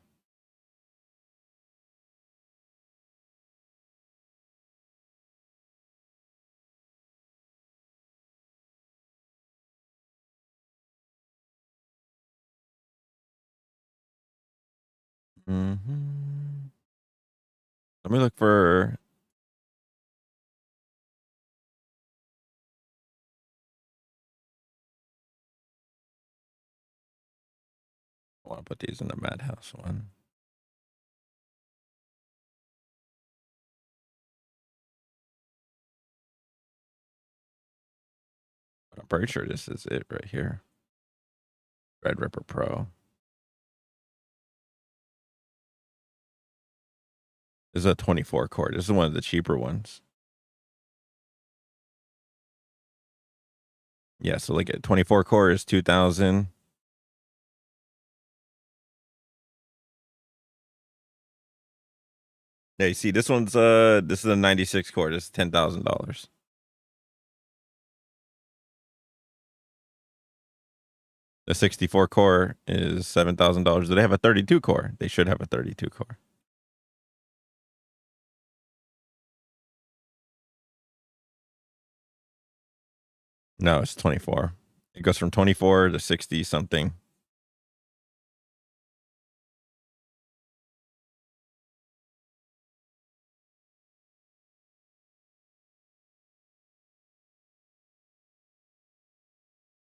Mm-hmm. Let me look for. I want to put these in the Madhouse one. But I'm pretty sure this is it right here. Red Ripper Pro. This is a 24 core. This is one of the cheaper ones. Yeah, so like a 24 core is 2000. Yeah, you see this one's this is a 96 core. This is $10,000. The 64 core is $7,000. Do they have a 32 core? They should have a 32 core. No, it's 24. It goes from 24 to 60 something.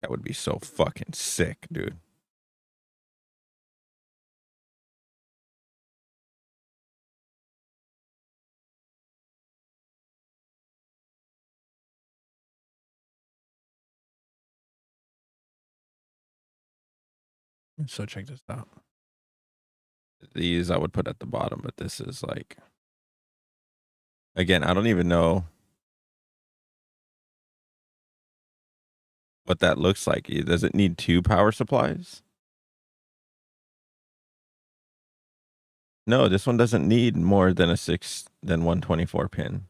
That would be so fucking sick, dude. So check this out. These I would put at the bottom, but this is like, again, I don't even know what that looks like. Does it need 2 power supplies? No, this one doesn't need more than 124 pin.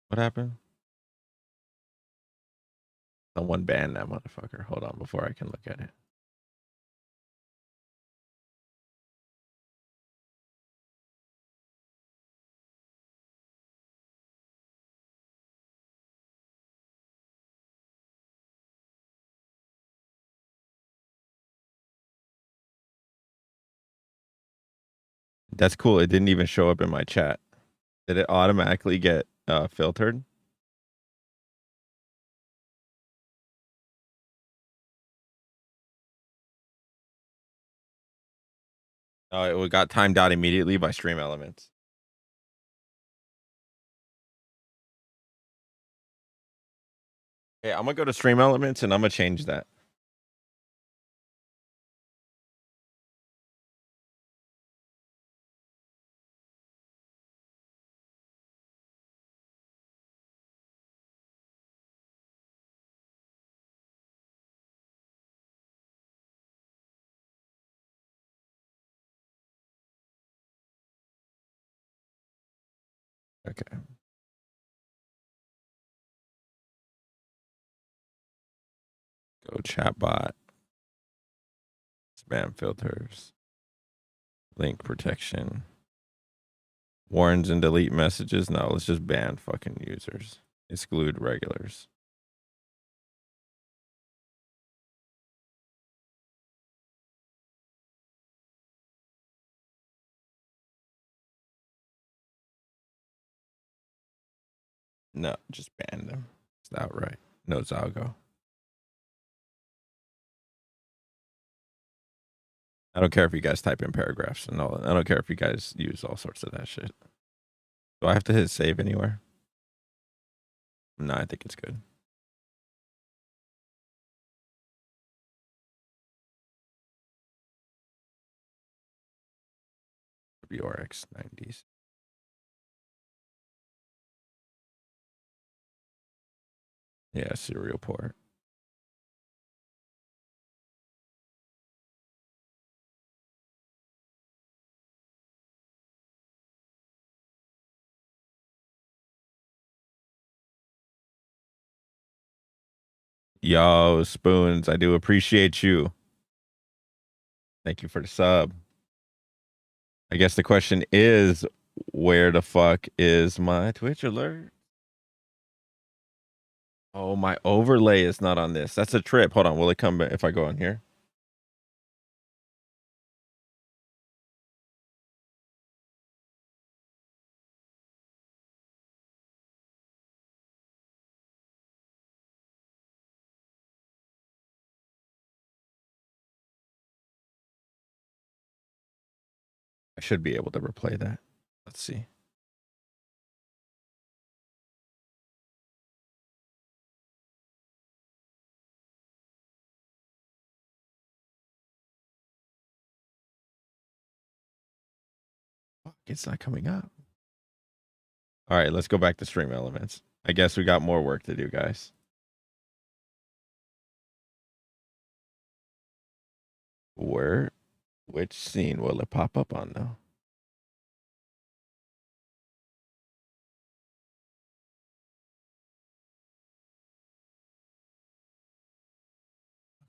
What happened? Someone banned that motherfucker. Hold on before I can look at it. That's cool. It didn't even show up in my chat. Did it automatically get filtered? Oh, it got timed out immediately by Stream Elements. Okay, I'm gonna go to Stream Elements and I'm gonna change that. Okay. Go chatbot. Spam filters. Link protection. Warns and delete messages. No, let's just ban fucking users. Exclude regulars. No, just ban them. Is that right? No Zalgo. I don't care if you guys type in paragraphs and all that. I don't care if you guys use all sorts of that shit. Do I have to hit save anywhere? No, I think it's good. WRX 90s. Yeah, serial port. Yo, Spoons, I do appreciate you. Thank you for the sub. I guess the question is, where the fuck is my Twitch alert? Oh, my overlay is not on this. That's a trip. Hold on. Will it come if I go on here? I should be able to replay that. Let's see. Fuck, it's not coming up. All right, let's go back to Stream Elements. I guess we got more work to do, guys. Which scene will it pop up on though?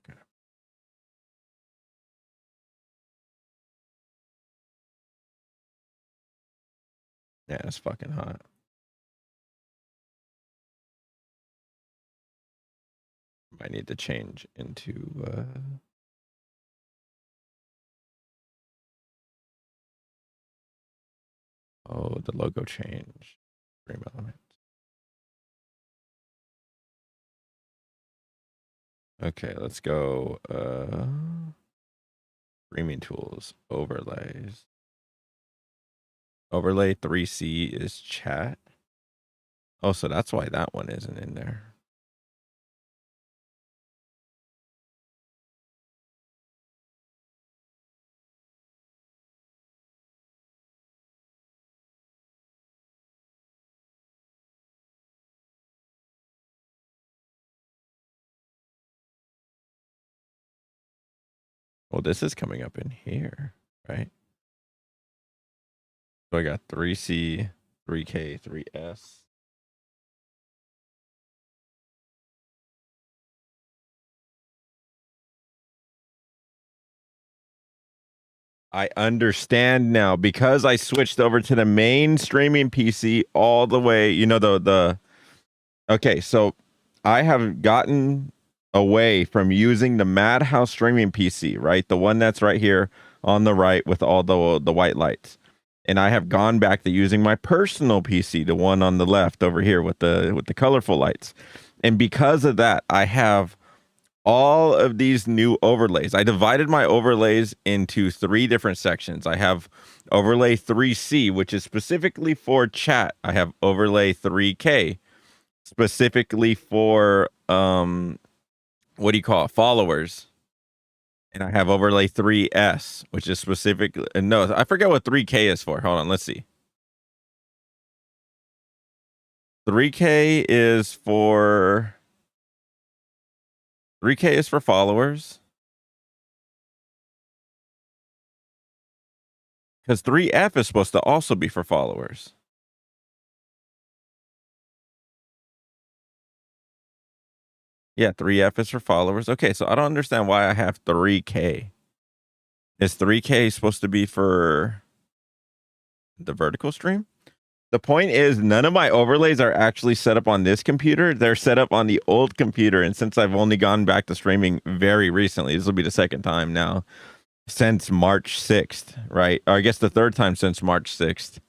Okay. Yeah, it's fucking hot. I need to change into oh, the logo change. Stream Elements. Okay, let's go streaming tools, overlays. Overlay 3C is chat. Oh, so that's why that one isn't in there. Well, this is coming up in here, right? So I got 3C, 3K, 3S. I understand now because I switched over to the main streaming PC all the way. You know, okay, so I have gotten away from using the Madhouse streaming PC, right? The one that's right here on the right with all the white lights. and I have gone back to using my personal PC, the one on the left over here with the colorful lights. And because of that, I have all of these new overlays. I divided my overlays into 3 different sections. I have overlay 3C, which is specifically for chat. I have overlay 3K, specifically for what do you call it, followers. And I have overlay 3S, which is specific. No, I forget what 3K is for. Hold on, let's see. 3K is for followers. Because 3F is supposed to also be for followers. Yeah, 3F is for followers. Okay, so I don't understand why I have 3K. Is 3K supposed to be for the vertical stream? The point is, none of my overlays are actually set up on this computer. They're set up on the old computer. And since I've only gone back to streaming very recently, this will be the second time now since March 6th, right? Or I guess the third time since March 6th.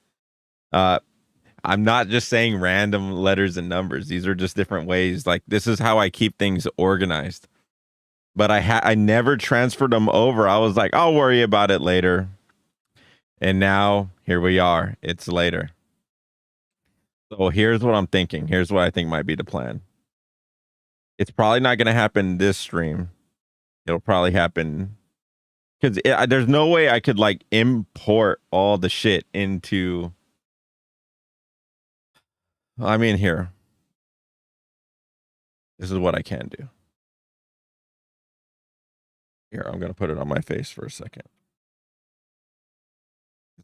I'm not just saying random letters and numbers. These are just different ways. Like, this is how I keep things organized. But I never transferred them over. I was like, I'll worry about it later. And now here we are. It's later. So here's what I'm thinking. Here's what I think might be the plan. It's probably not going to happen this stream. It'll probably happen because there's no way I could like import all the shit into. I mean, here. This is what I can do. Here, I'm going to put it on my face for a second.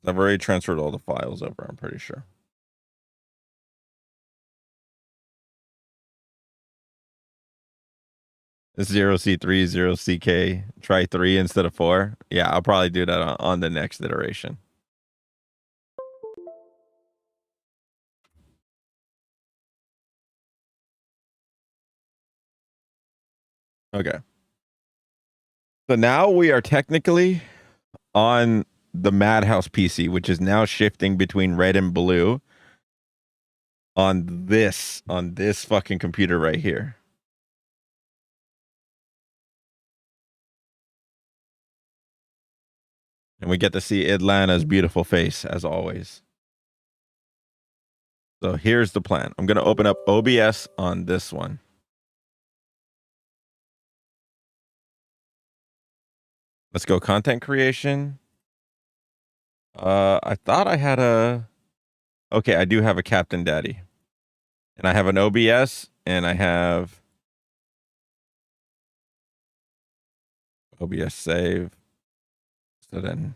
I've already transferred all the files over, I'm pretty sure. It's 0C3, 0CK. Try 3 instead of 4. Yeah, I'll probably do that on the next iteration. Okay. So now we are technically on the Madhouse PC, which is now shifting between red and blue on this fucking computer right here. And we get to see Atlanta's beautiful face as always. So here's the plan. I'm going to open up OBS on this one. Let's go content creation. I thought I had okay, I do have a Captain Daddy. And I have an OBS and I have OBS save. So then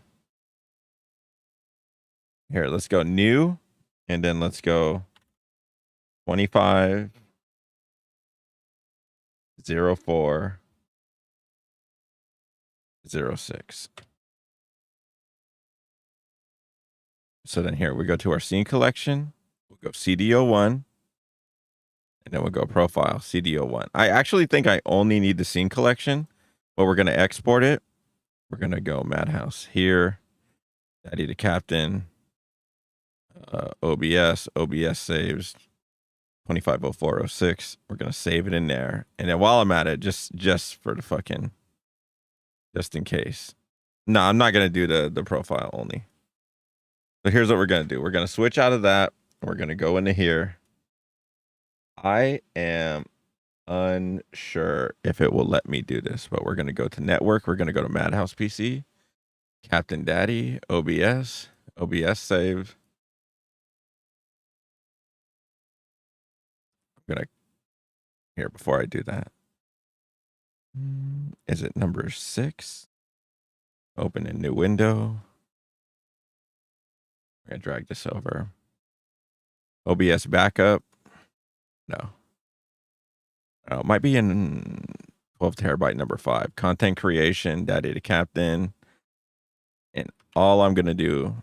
here, let's go new and then let's go 25 04 06. So then here we go to our scene collection. We'll go CDO1 and then we'll go profile CDO1. I actually think I only need the scene collection, but we're going to export it. We're going to go Madhouse here. Daddy to Captain. OBS saves 250406. We're going to save it in there. And then while I'm at it, just for the fucking, just in case. No, I'm not going to do the profile only. So here's what we're going to do. We're going to switch out of that. We're going to go into here. I am unsure if it will let me do this, but we're going to go to network. We're going to go to Madhouse PC, Captain Daddy, OBS save. I'm going to, here, before I do that. Is it number 6? Open a new window. I'm going to drag this over. OBS backup. No. Oh, it might be in 12 terabyte number 5. Content creation, Daddy to Captain. And all I'm going to do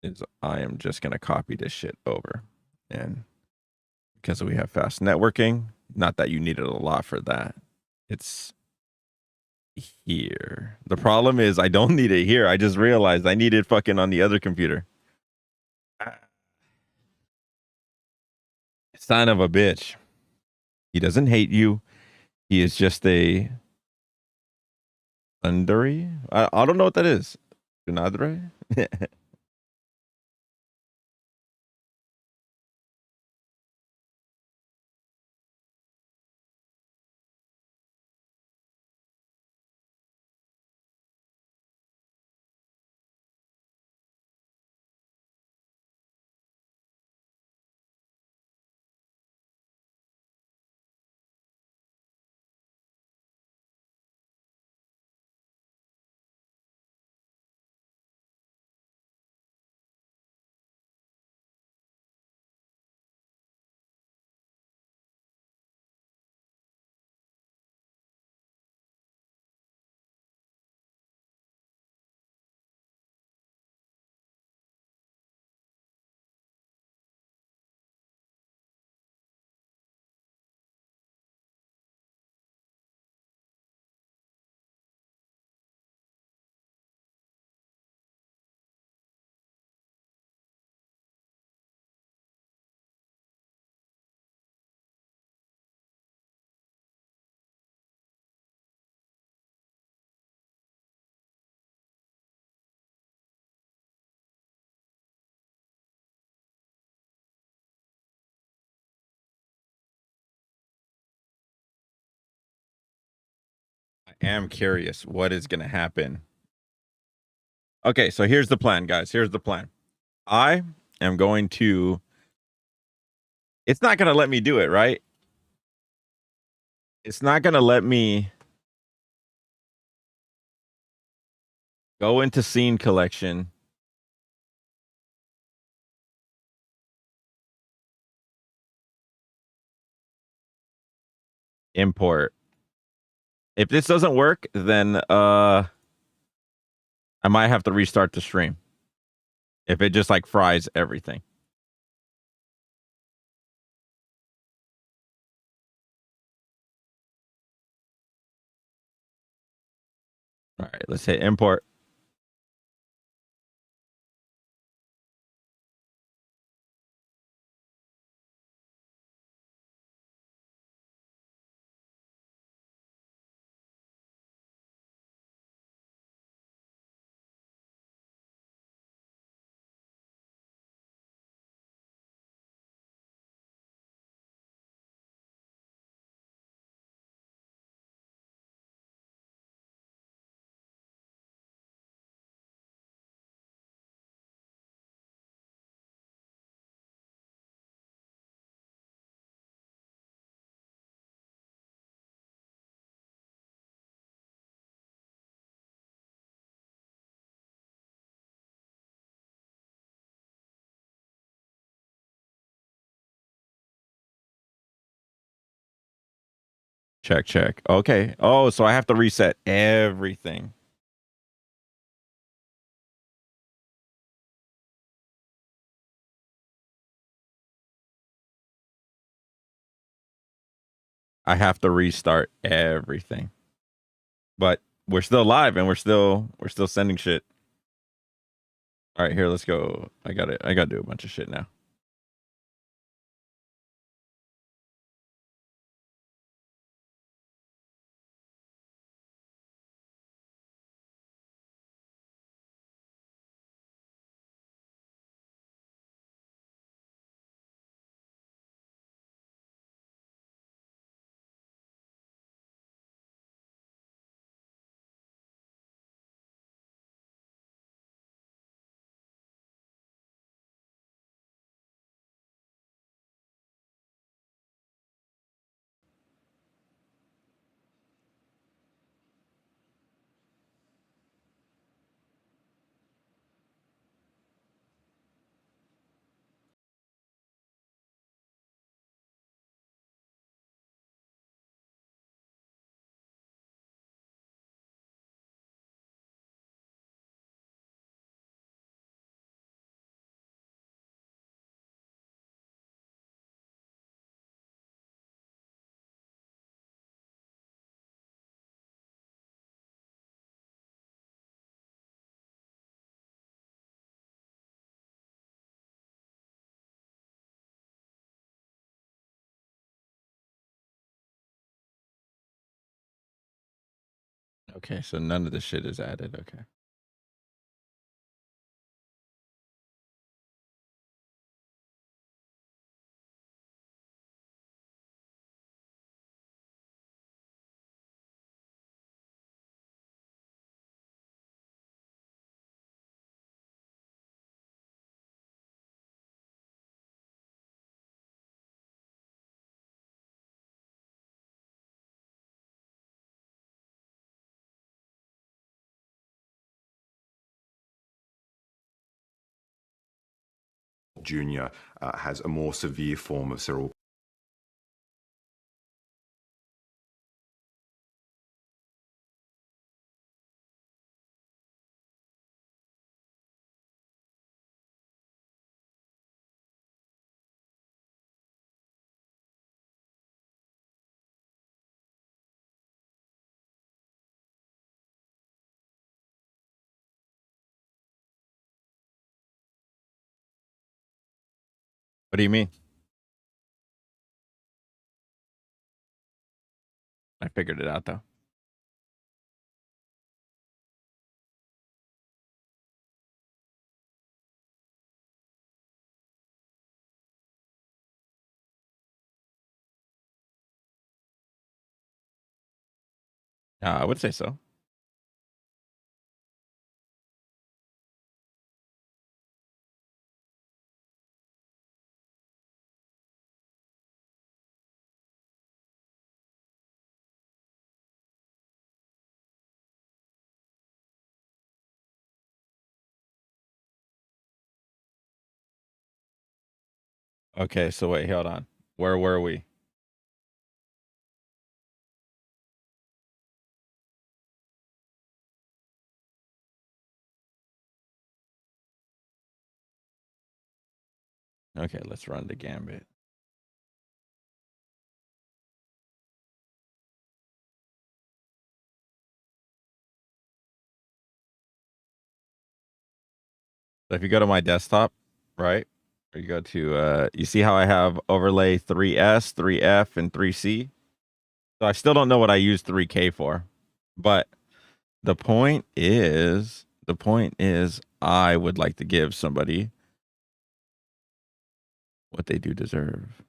is I am just going to copy this shit over. And because we have fast networking, not that you needed a lot for that. It's here. The problem is I don't need it here. I just realized I need it fucking on the other computer. Son of a bitch. He doesn't hate you. He is just a Funday. I don't know what that is. Funday? I am curious what is going to happen. Okay, so here's the plan, guys. Here's the plan. I am going to. It's not going to let me do it, right? It's not going to let me go into scene collection. Import. If this doesn't work, then I might have to restart the stream. If it just like fries everything. All right, let's hit import. Check, check. Okay. Oh, so I have to reset everything. I have to restart everything. But we're still live and we're still sending shit. All right, here, let's go. I gotta do a bunch of shit now. Okay, so none of this shit is added. Okay. Junior has a more severe form of cerebral. What do you mean? I figured it out though. I would say so. Okay, so wait, hold on. Where were we? Okay, let's run the gambit. So if you go to my desktop, right? Or you go to you see how I have overlay 3S, 3F, and 3C? So I still don't know what I use 3K for. But the point is I would like to give somebody what they do deserve.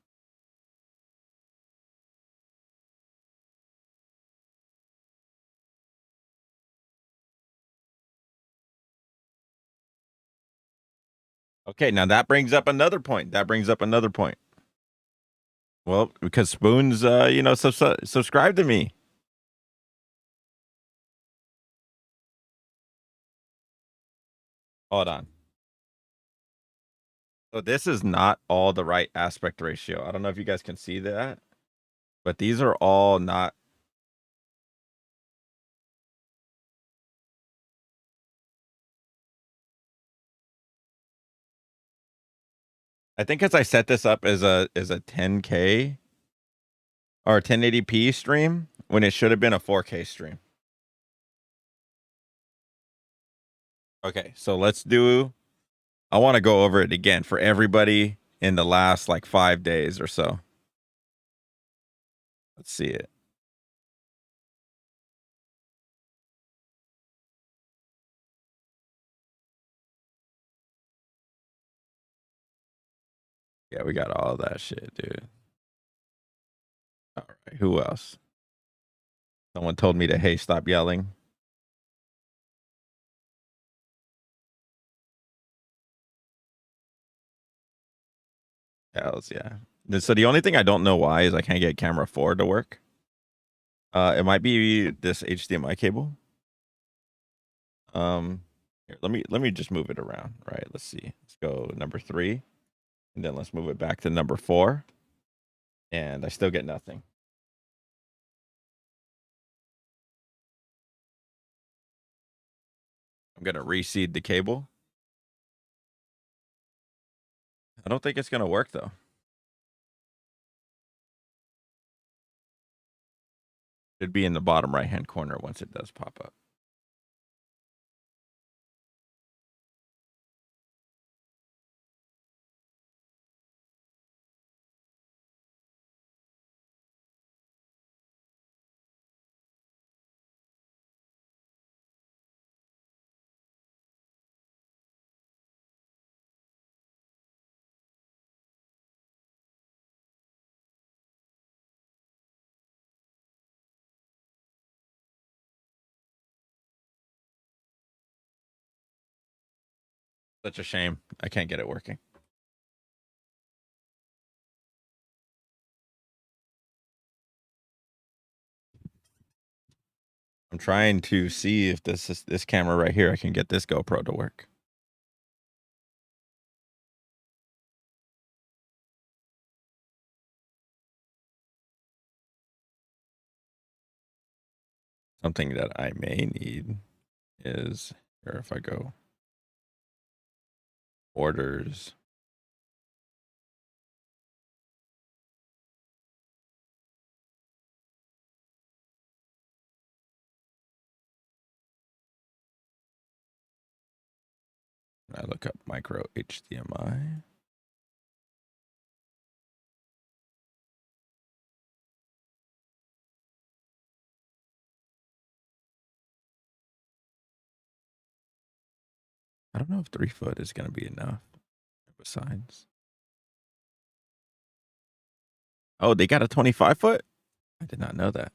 Okay, now that brings up another point. Well, because Spoons, subscribe to me. Hold on. So this is not all the right aspect ratio. I don't know if you guys can see that, but these are all not. I think as I set this up as a 10K or 1080p stream when it should have been a 4K stream. Okay, so I want to go over it again for everybody in the last like 5 days or so. Let's see it. Yeah, we got all that shit, dude. All right, who else? Someone told me to, hey, stop yelling. Hells yeah. So the only thing I don't know why is I can't get camera 4 to work. It might be this HDMI cable. Here, let me just move it around. Right, let's see. Let's go number 3, and then let's move it back to number 4, and I still get nothing. I'm gonna reseed the cable. I don't think it's gonna work though. It'd be in the bottom right hand corner once it does pop up. Such a shame. I can't get it working. I'm trying to see if this camera right here, I can get this GoPro to work. Something that I may need is here if I go orders. I look up micro HDMI. I don't know if 3 foot is going to be enough. Besides, oh, they got a 25 foot. I did not know that.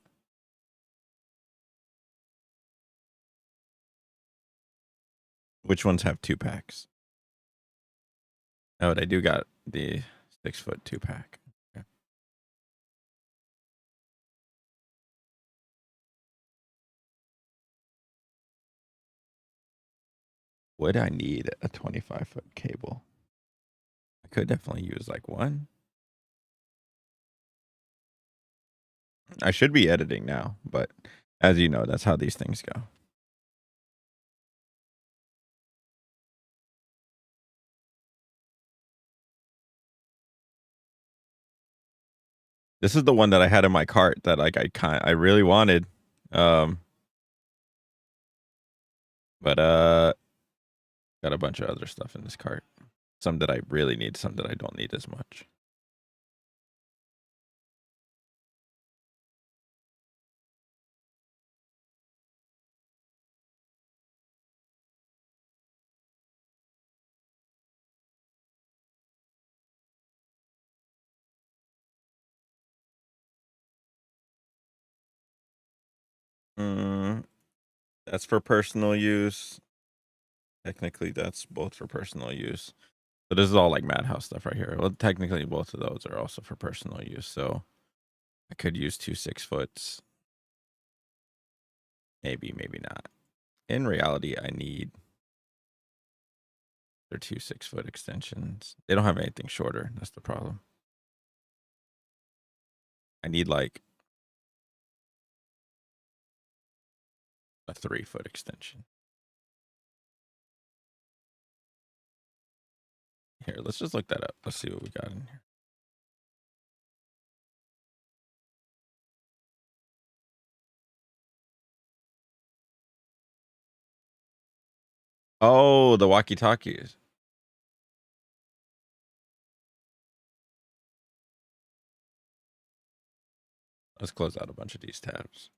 Which ones have 2-packs? Oh, they do got the 6 foot 2-pack. Okay. Would I need a 25 foot cable? I could definitely use like one. I should be editing now, but as you know, that's how these things go. This is the one that I had in my cart that like I really wanted. But got a bunch of other stuff in this cart. Some that I really need, some that I don't need as much. That's for personal use. Technically, that's both for personal use. So this is all like Madhouse stuff right here. Well, technically, both of those are also for personal use. So I could use 2 6-foots. Maybe, maybe not. In reality, I need their 2 6-foot extensions. They don't have anything shorter. That's the problem. I need like a 3-foot extension. Here, let's just look that up. Let's see what we got in here. Oh, the walkie-talkies. Let's close out a bunch of these tabs.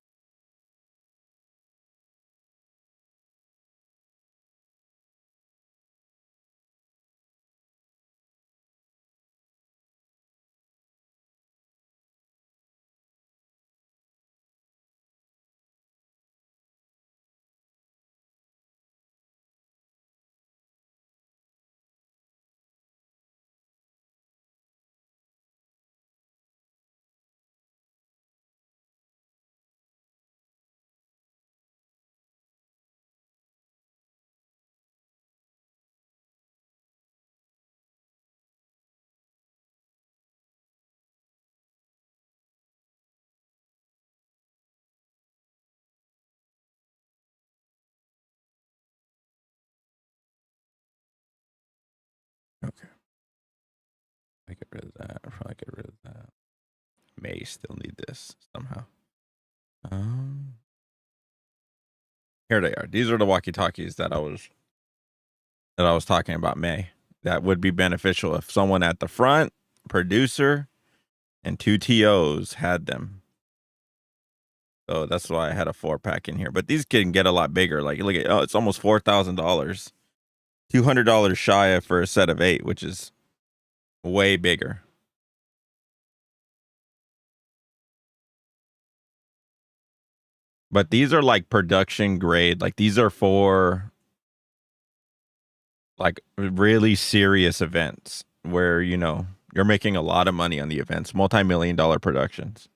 Okay. I get rid of that. I'll probably get rid of that. May still need this somehow. Here they are. These are the walkie-talkies that I was talking about, May. That would be beneficial if someone at the front, producer, and 2 TOs had them. So that's why I had a 4-pack in here. But these can get a lot bigger. Like, look at, oh, it's almost $4,000. $200 shy for a set of 8, which is way bigger. But these are like production grade. Like these are for like really serious events where, you know, you're making a lot of money on the events, multi-million-dollar productions.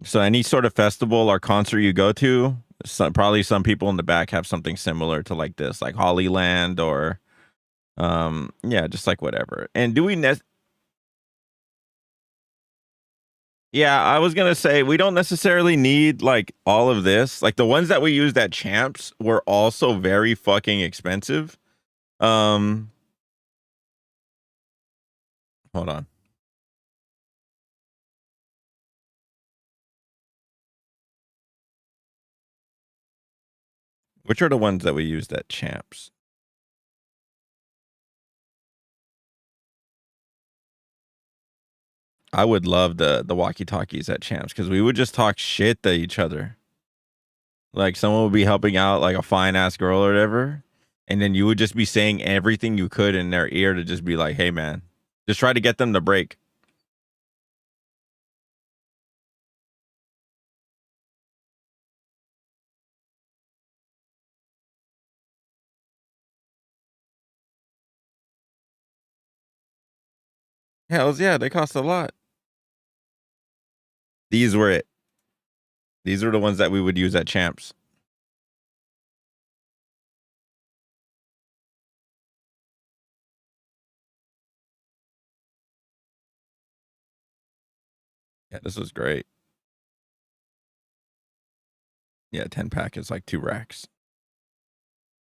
So any sort of festival or concert you go to, probably some people in the back have something similar to like this, like Hollyland or yeah, just like whatever. And do we yeah, I was gonna say we don't necessarily need like all of this. Like the ones that we used at Champs were also very fucking expensive. Um Hold on. Which are the ones that we used at Champs? I would love the walkie-talkies at Champs because we would just talk shit to each other. Like someone would be helping out like a fine ass girl or whatever, and then you would just be saying everything you could in their ear to just be like, "Hey man," just try to get them to break. Hells yeah, they cost a lot. These were it. These were the ones that we would use at Champs. Yeah, this was great. Yeah, 10-pack is like 2 racks.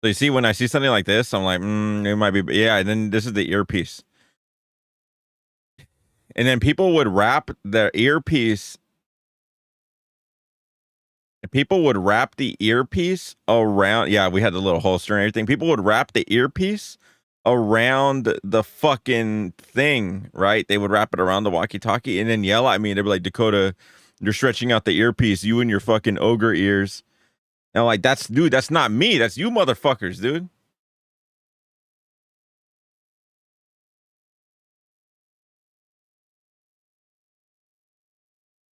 So you see, when I see something like this, I'm like, it might be. Yeah, and then this is the earpiece. And then people would wrap the earpiece. People would wrap the earpiece around. Yeah, we had the little holster and everything. People would wrap the earpiece around the fucking thing, right? They would wrap it around the walkie-talkie and then yell at me. And they'd be like, Dakota, you're stretching out the earpiece. You and your fucking ogre ears. And I'm like, dude, that's not me. That's you motherfuckers, dude.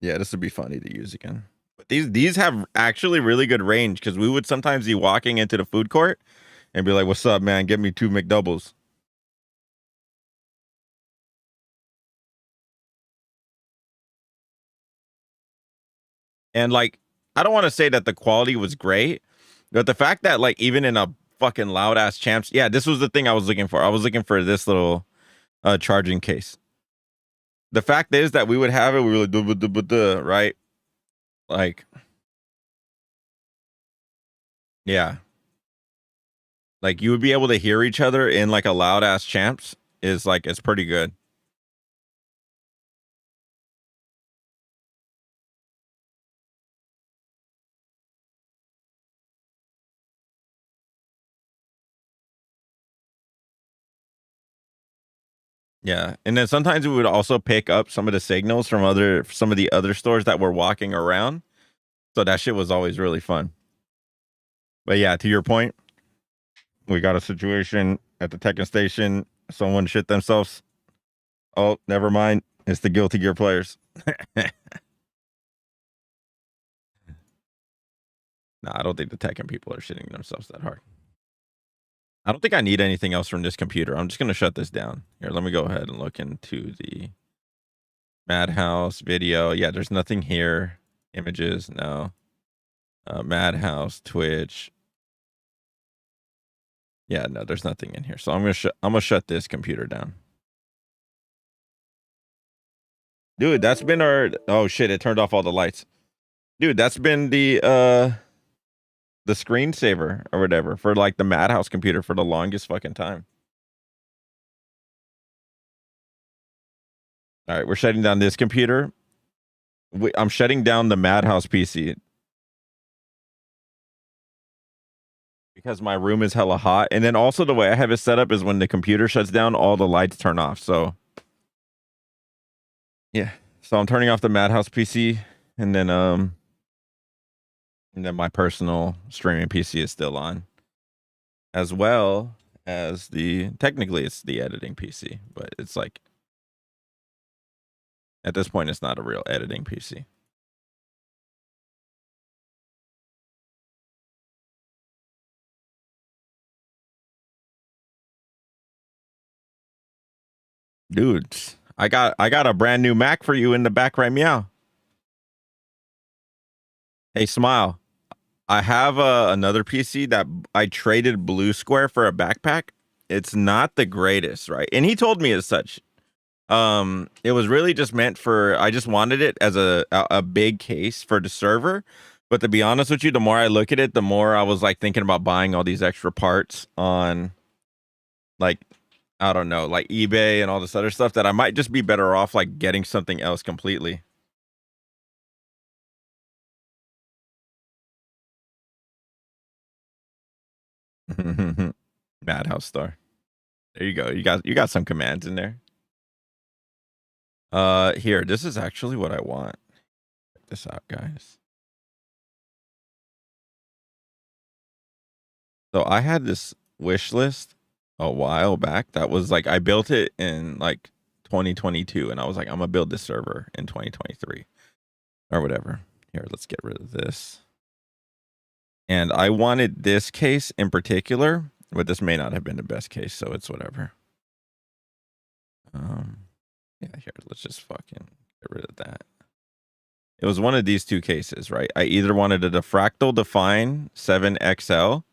Yeah, this would be funny to use again. But these have actually really good range because we would sometimes be walking into the food court and be like, "What's up, man? Get me 2 McDoubles." And like, I don't want to say that the quality was great, but the fact that like even in a fucking loud ass Champs, yeah, this was the thing I was looking for. I was looking for this little charging case. The fact is that we would have it. We were like, duh, duh, duh, duh, right? Like, yeah. Like you would be able to hear each other in like a loud ass Champs is like it's pretty good. Yeah. And then sometimes we would also pick up some of the signals from some of the other stores that were walking around. So that shit was always really fun. But yeah, to your point, we got a situation at the Tekken station. Someone shit themselves. Oh, never mind. It's the Guilty Gear players. Nah, I don't think the Tekken people are shitting themselves that hard. I don't think I need anything else from this computer. I'm just going to shut this down. Here, let me go ahead and look into the Madhouse video. Yeah, there's nothing here. Images, no. Madhouse, Twitch. Yeah, no, there's nothing in here. So I'm gonna shut this computer down. Dude, that's been our oh shit, it turned off all the lights. Dude, that's been the screensaver or whatever for like the Madhouse computer for the longest fucking time. All right, we're shutting down this computer. I'm shutting down the Madhouse PC because my room is hella hot. And then also the way I have it set up is when the computer shuts down, all the lights turn off. So yeah. So I'm turning off the Madhouse PC and then my personal streaming PC is still on. As well as technically it's the editing PC, but it's like at this point it's not a real editing PC. Dude, I got a brand new Mac for you in the back right meow. Hey, Smile. I have another PC that I traded Blue Square for a backpack. It's not the greatest, right? And he told me as such. It was really just meant for, I just wanted it as a big case for the server. But to be honest with you, the more I look at it, the more I was like thinking about buying all these extra parts on, like, I don't know, like eBay and all this other stuff, that I might just be better off like getting something else completely. Madhouse Star. There you go. You got some commands in there. Here, this is actually what I want. Check this out, guys. So I had this wish list a while back that was like, I built it in like 2022, and I was like, I'm gonna build this server in 2023 or whatever. Here, let's get rid of this. And I wanted this case in particular, but this may not have been the best case, so it's whatever. Yeah, here, let's just fucking get rid of that. It was one of these two cases, right? I either wanted a Fractal Define 7XL,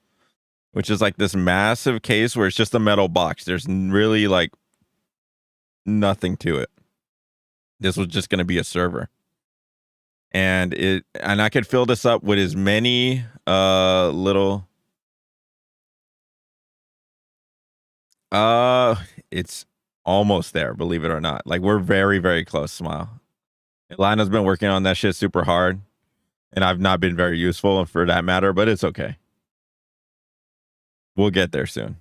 which is like this massive case where it's just a metal box. There's really like nothing to it. This was just going to be a server. And I could fill this up with as many little it's almost there, believe it or not. Like, we're very, very close, Smile. Lana's been working on that shit super hard, and I've not been very useful for that matter, but it's okay. We'll get there soon.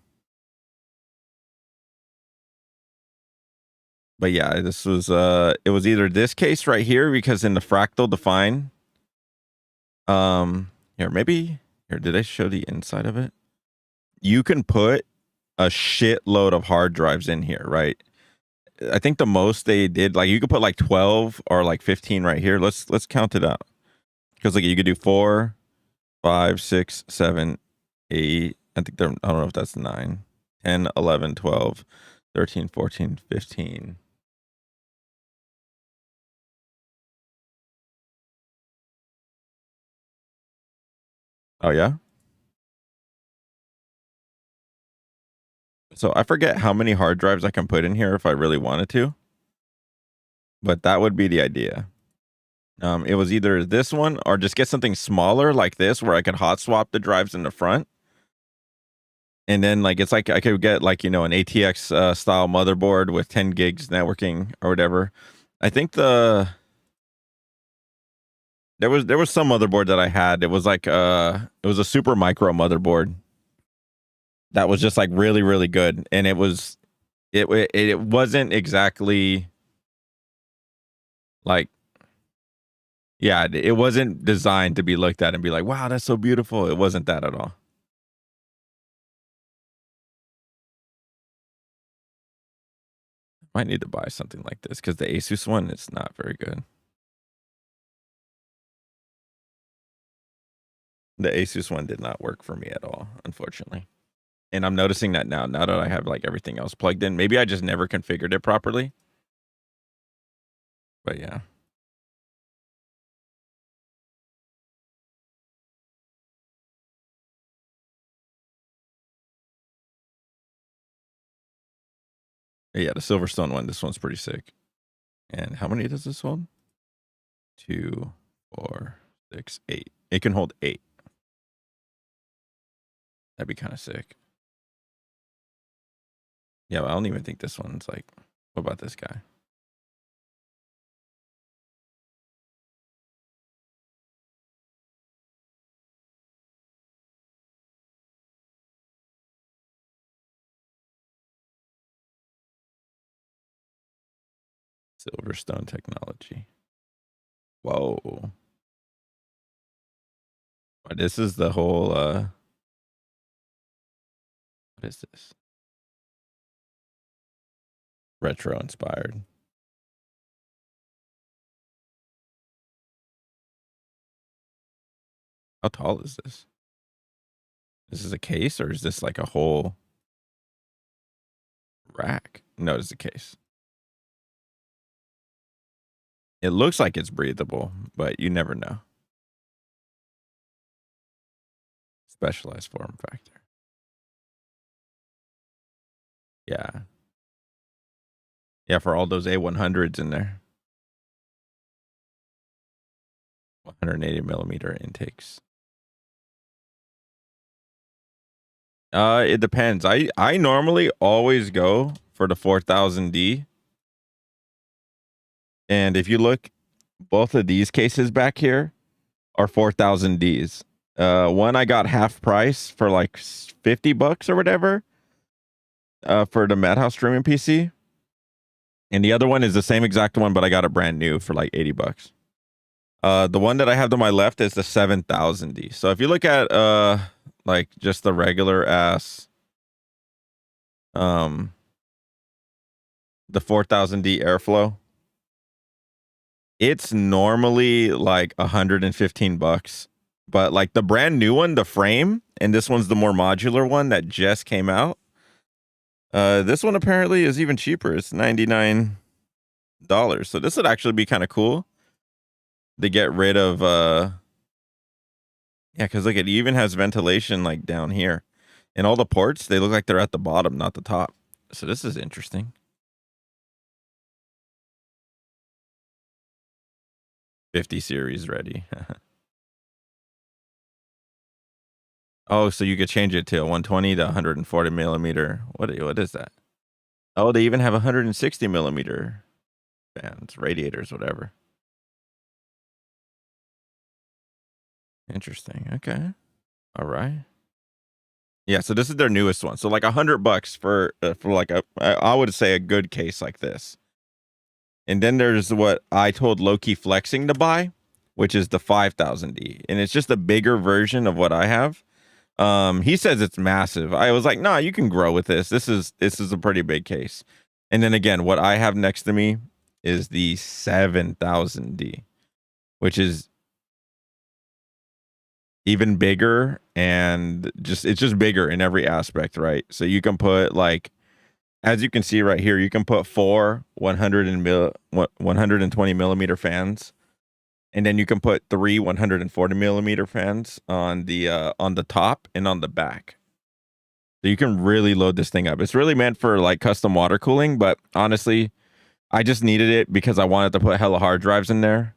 But yeah, this was it was either this case right here, because in the Fractal Define, here, maybe here, did I show the inside of it? You can put a shitload of hard drives in here, right? I think the most they did, like, you could put like 12 or like 15 right here. Let's count it out, because like you could do 4, 5, 6, 7, 8. I think I don't know if that's 9, 10, 11, 12, 13, 14, 15. Oh yeah. So I forget how many hard drives I can put in here if I really wanted to, but that would be the idea. It was either this one or just get something smaller like this, where I could hot swap the drives in the front. And then, like, it's like I could get, like, you know, an ATX style motherboard with 10 gigs networking or whatever. I think there was some motherboard that I had. It was like it was a super micro motherboard that was just like really, really good. And it wasn't exactly like, yeah, it wasn't designed to be looked at and be like, wow, that's so beautiful. It wasn't that at all. Might need to buy something like this, because the Asus one is not very good. The Asus one did not work for me at all, unfortunately. And I'm noticing that now that I have like everything else plugged in. Maybe I just never configured it properly. But yeah. Yeah, the Silverstone one, this one's pretty sick. And how many does this hold? 2, 4, 6, 8. It can hold 8. That'd be kind of sick. Yeah, but I don't even think this one's like, what about this guy? Silverstone technology. Whoa. This is the whole what is this? Retro inspired. How tall is this? This is a case, or is this like a whole rack? No, it's a case. It looks like it's breathable, but you never know. Specialized form factor. Yeah. Yeah, for all those A100s in there. 180 millimeter intakes. It depends. I normally always go for the 4000D. And if you look, both of these cases back here are 4000Ds. One I got half price for like $50 or whatever. For the Madhouse streaming PC. And the other one is the same exact one, but I got it brand new for like $80. The one that I have to my left is the 7000D. So if you look at like just the regular ass the 4000D airflow, it's normally like $115. But like the brand new one, the frame, and this one's the more modular one that just came out. This one apparently is even cheaper. It's $99. So this would actually be kind of cool to get rid of yeah, because look, it even has ventilation like down here. And all the ports, they look like they're at the bottom, not the top. So this is interesting. '50 series ready. Oh, so you could change it to a 120 to 140 millimeter. What is that? Oh, they even have 160 millimeter fans, radiators, whatever. Interesting. Okay. All right. Yeah. So this is their newest one. So like $100 for like I would say a good case like this. And then there's what I told Loki Flexing to buy, which is the 5000D, and it's just a bigger version of what I have. He says it's massive. I was like, nah, you can grow with this. This is a pretty big case. And then again, what I have next to me is the 7000D, which is even bigger, and it's just bigger in every aspect, right? So you can put like, as you can see right here, you can put 4 120 millimeter fans. And then you can put 3 140 millimeter fans on the top and on the back. So you can really load this thing up. It's really meant for like custom water cooling, but honestly, I just needed it because I wanted to put hella hard drives in there.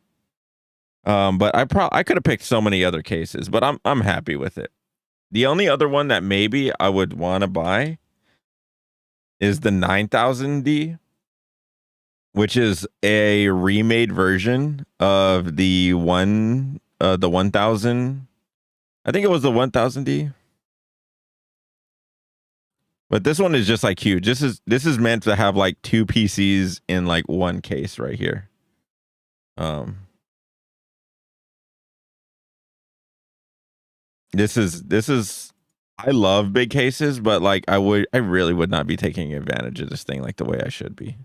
But I could have picked so many other cases, but I'm happy with it. The only other one that maybe I would want to buy is the 9000D. Which is a remade version of the 1000. I think it was the 1000D. But this one is just like huge. This is meant to have like 2 PCs in like one case right here. This is I love big cases, but like I really would not be taking advantage of this thing like the way I should be.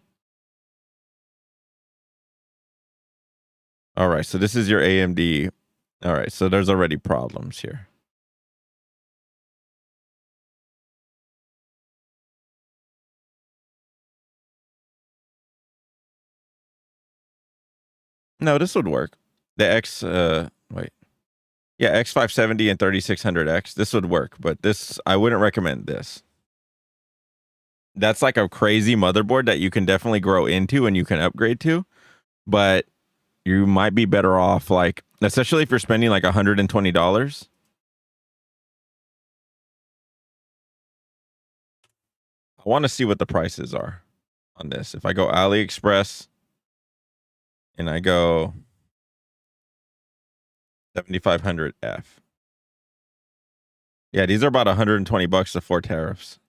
All right, so this is your AMD. All right, so there's already problems here. No, this would work. The X570 and 3600X, this would work, but this, I wouldn't recommend this. That's like a crazy motherboard that you can definitely grow into and you can upgrade to, but you might be better off, like, especially if you're spending like $120. I want to see what the prices are on this. If I go AliExpress and I go 7500F. Yeah, these are about $120 before tariffs.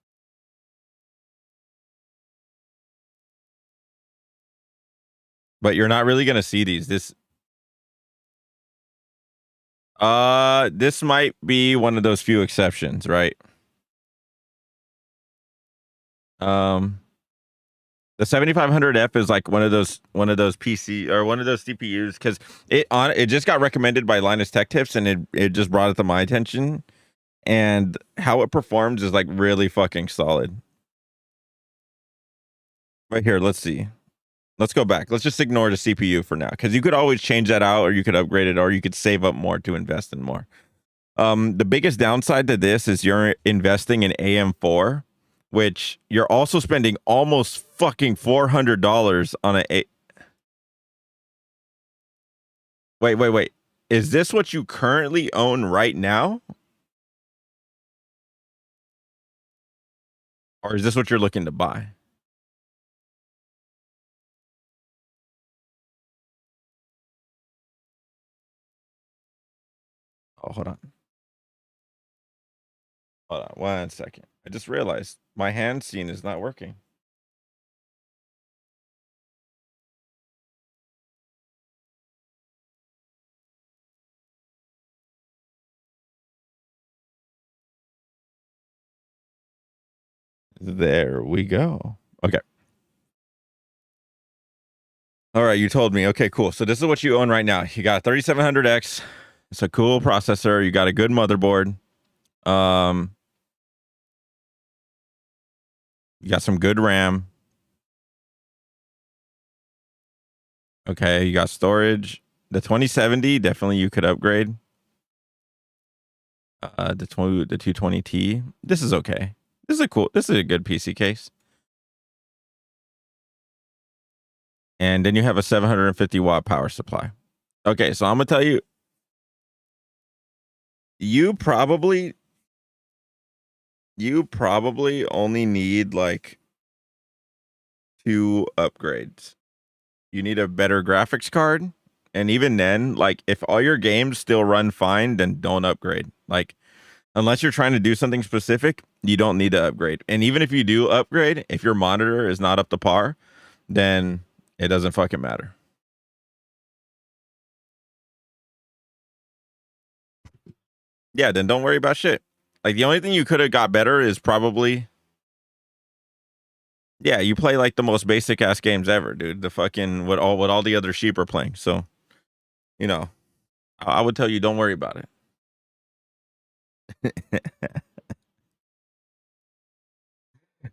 But you're not really going to see these. This might be one of those few exceptions, right? The 7500F is like one of those PC or one of those CPUs, because it just got recommended by Linus Tech Tips, and it just brought it to my attention, and how it performs is like really fucking solid. Right here, let's see. Let's go back. Let's just ignore the CPU for now, because you could always change that out, or you could upgrade it, or you could save up more to invest in more. The biggest downside to this is you're investing in AM4, which you're also spending almost fucking $400 on a. Wait. Is this what you currently own right now? Or is this what you're looking to buy? Oh, hold on. Hold on 1 second. I just realized my hand scene is not working. There we go. Okay. All right, you told me. Okay, cool. So this is what you own right now. You got a 3700X. It's a cool processor. You got a good motherboard. You got some good RAM. Okay, you got storage. The 2070, definitely you could upgrade. The 220T. This is okay. This is a good PC case. And then you have a 750 watt power supply. Okay, so I'm gonna tell you, you probably only need like 2 upgrades. You need a better graphics card, and even then, like if all your games still run fine, then don't upgrade. Like unless you're trying to do something specific, you don't need to upgrade. And even if you do upgrade, if your monitor is not up to par, then it doesn't fucking matter. Yeah, then don't worry about shit. Like the only thing you could have got better is probably, yeah, you play like the most basic ass games ever, dude. The fucking what all the other sheep are playing. So, you know, I would tell you don't worry about it.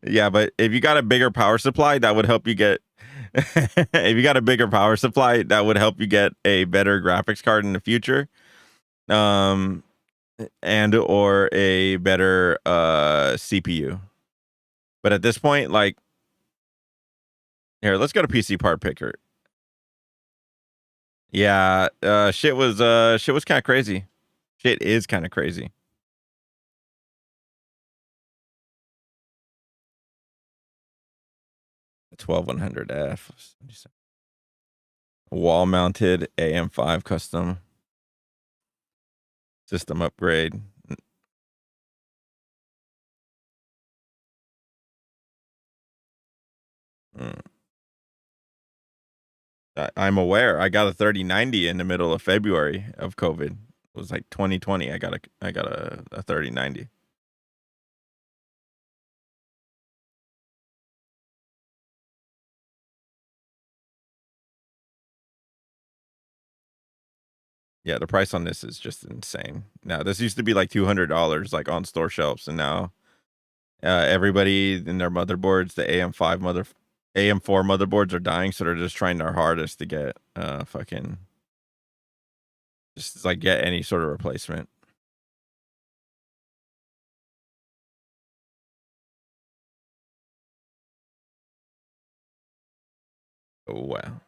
Yeah, but if you got a bigger power supply, that would help you get if you got a bigger power supply, that would help you get a better graphics card in the future. Um and or a better CPU. But at this point, like here, let's go to PC part picker. Yeah, shit was kind of crazy. Shit is kind of crazy. The 12100F wall mounted AM5 custom system upgrade. I'm aware. I got a 3090 in the middle of February of COVID. It was like 2020. I got a 3090. Yeah, the price on this is just insane. Now, this used to be like $200 like on store shelves, and now everybody in their motherboards, the AM4 motherboards are dying, so they're just trying their hardest to get fucking just like get any sort of replacement. Oh wow.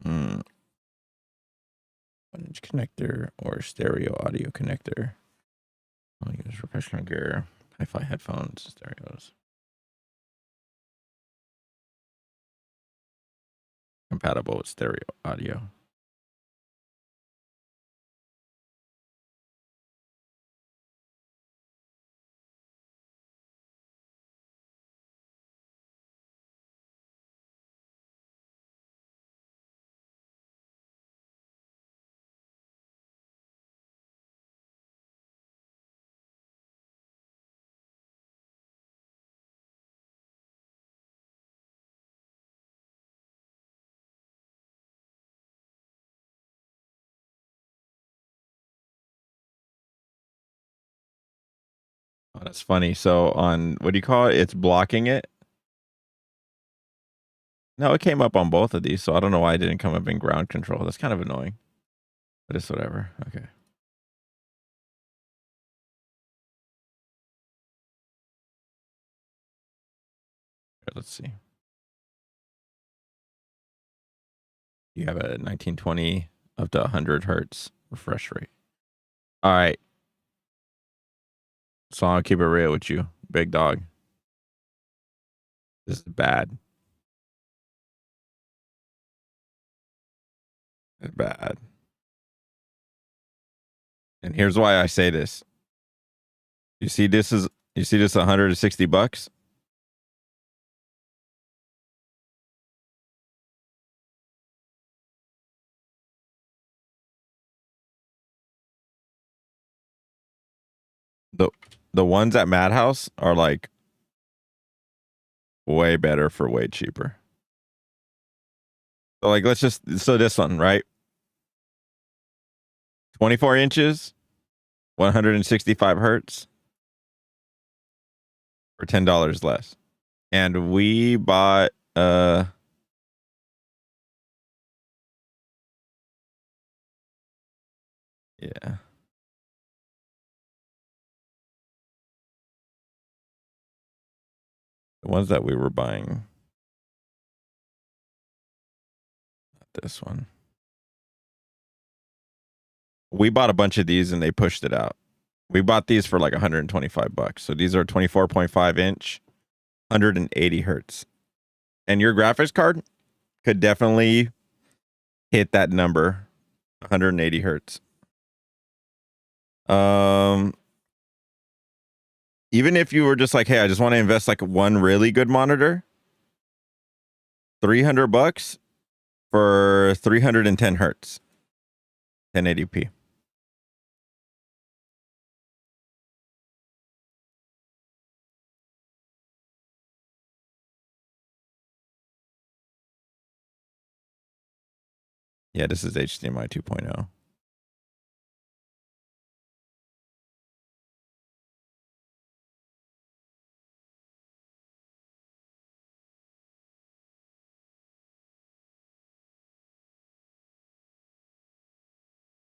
Mm. 1-inch connector or stereo audio connector. I'll use professional gear, hi-fi headphones, stereos. Compatible with stereo audio. That's funny. So on what do you call it? It's blocking it. No, it came up on both of these, so I don't know why it didn't come up in ground control. That's kind of annoying. But it's whatever. Okay. Here, let's see. You have a 1920 up to 100 hertz refresh rate. All right. So I'll keep it real with you, big dog. This is bad. It's bad. And here's why I say this. You see this 160 bucks? The ones at Madhouse are like way better for way cheaper. So like so this one, right? 24 inches, 165 hertz for $10 less. And we bought yeah. The ones that we were buying. Not this one. We bought a bunch of these and they pushed it out. We bought these for like 125 bucks. So these are 24.5 inch, 180 hertz. And your graphics card could definitely hit that number, 180 hertz. Even if you were just like, hey, I just want to invest like one really good monitor, 300 bucks for 310 hertz, 1080p. Yeah, this is HDMI 2.0.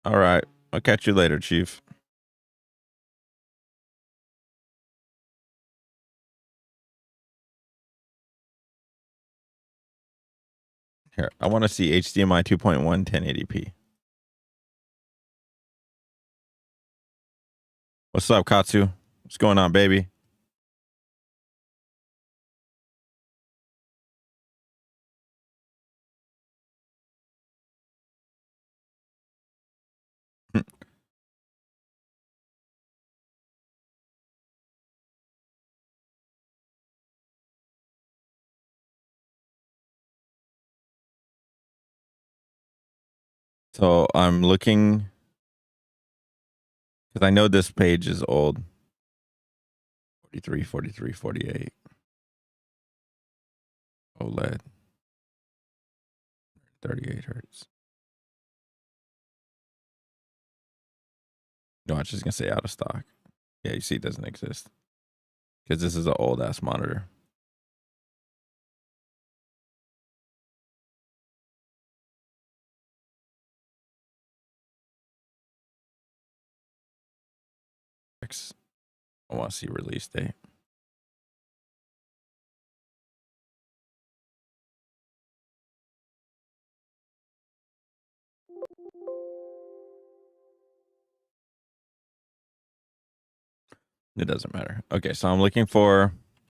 All right. I'll catch you later, Chief. Here, I want to see HDMI 2.1 1080p. What's up, Katsu? What's going on, baby? So I'm looking because I know this page is old. 43, 43, 48. OLED. 38 hertz. No, it's just going to say out of stock. Yeah, you see it doesn't exist. Because this is an old ass monitor. I want to see release date. It doesn't matter. Okay, so I'm looking for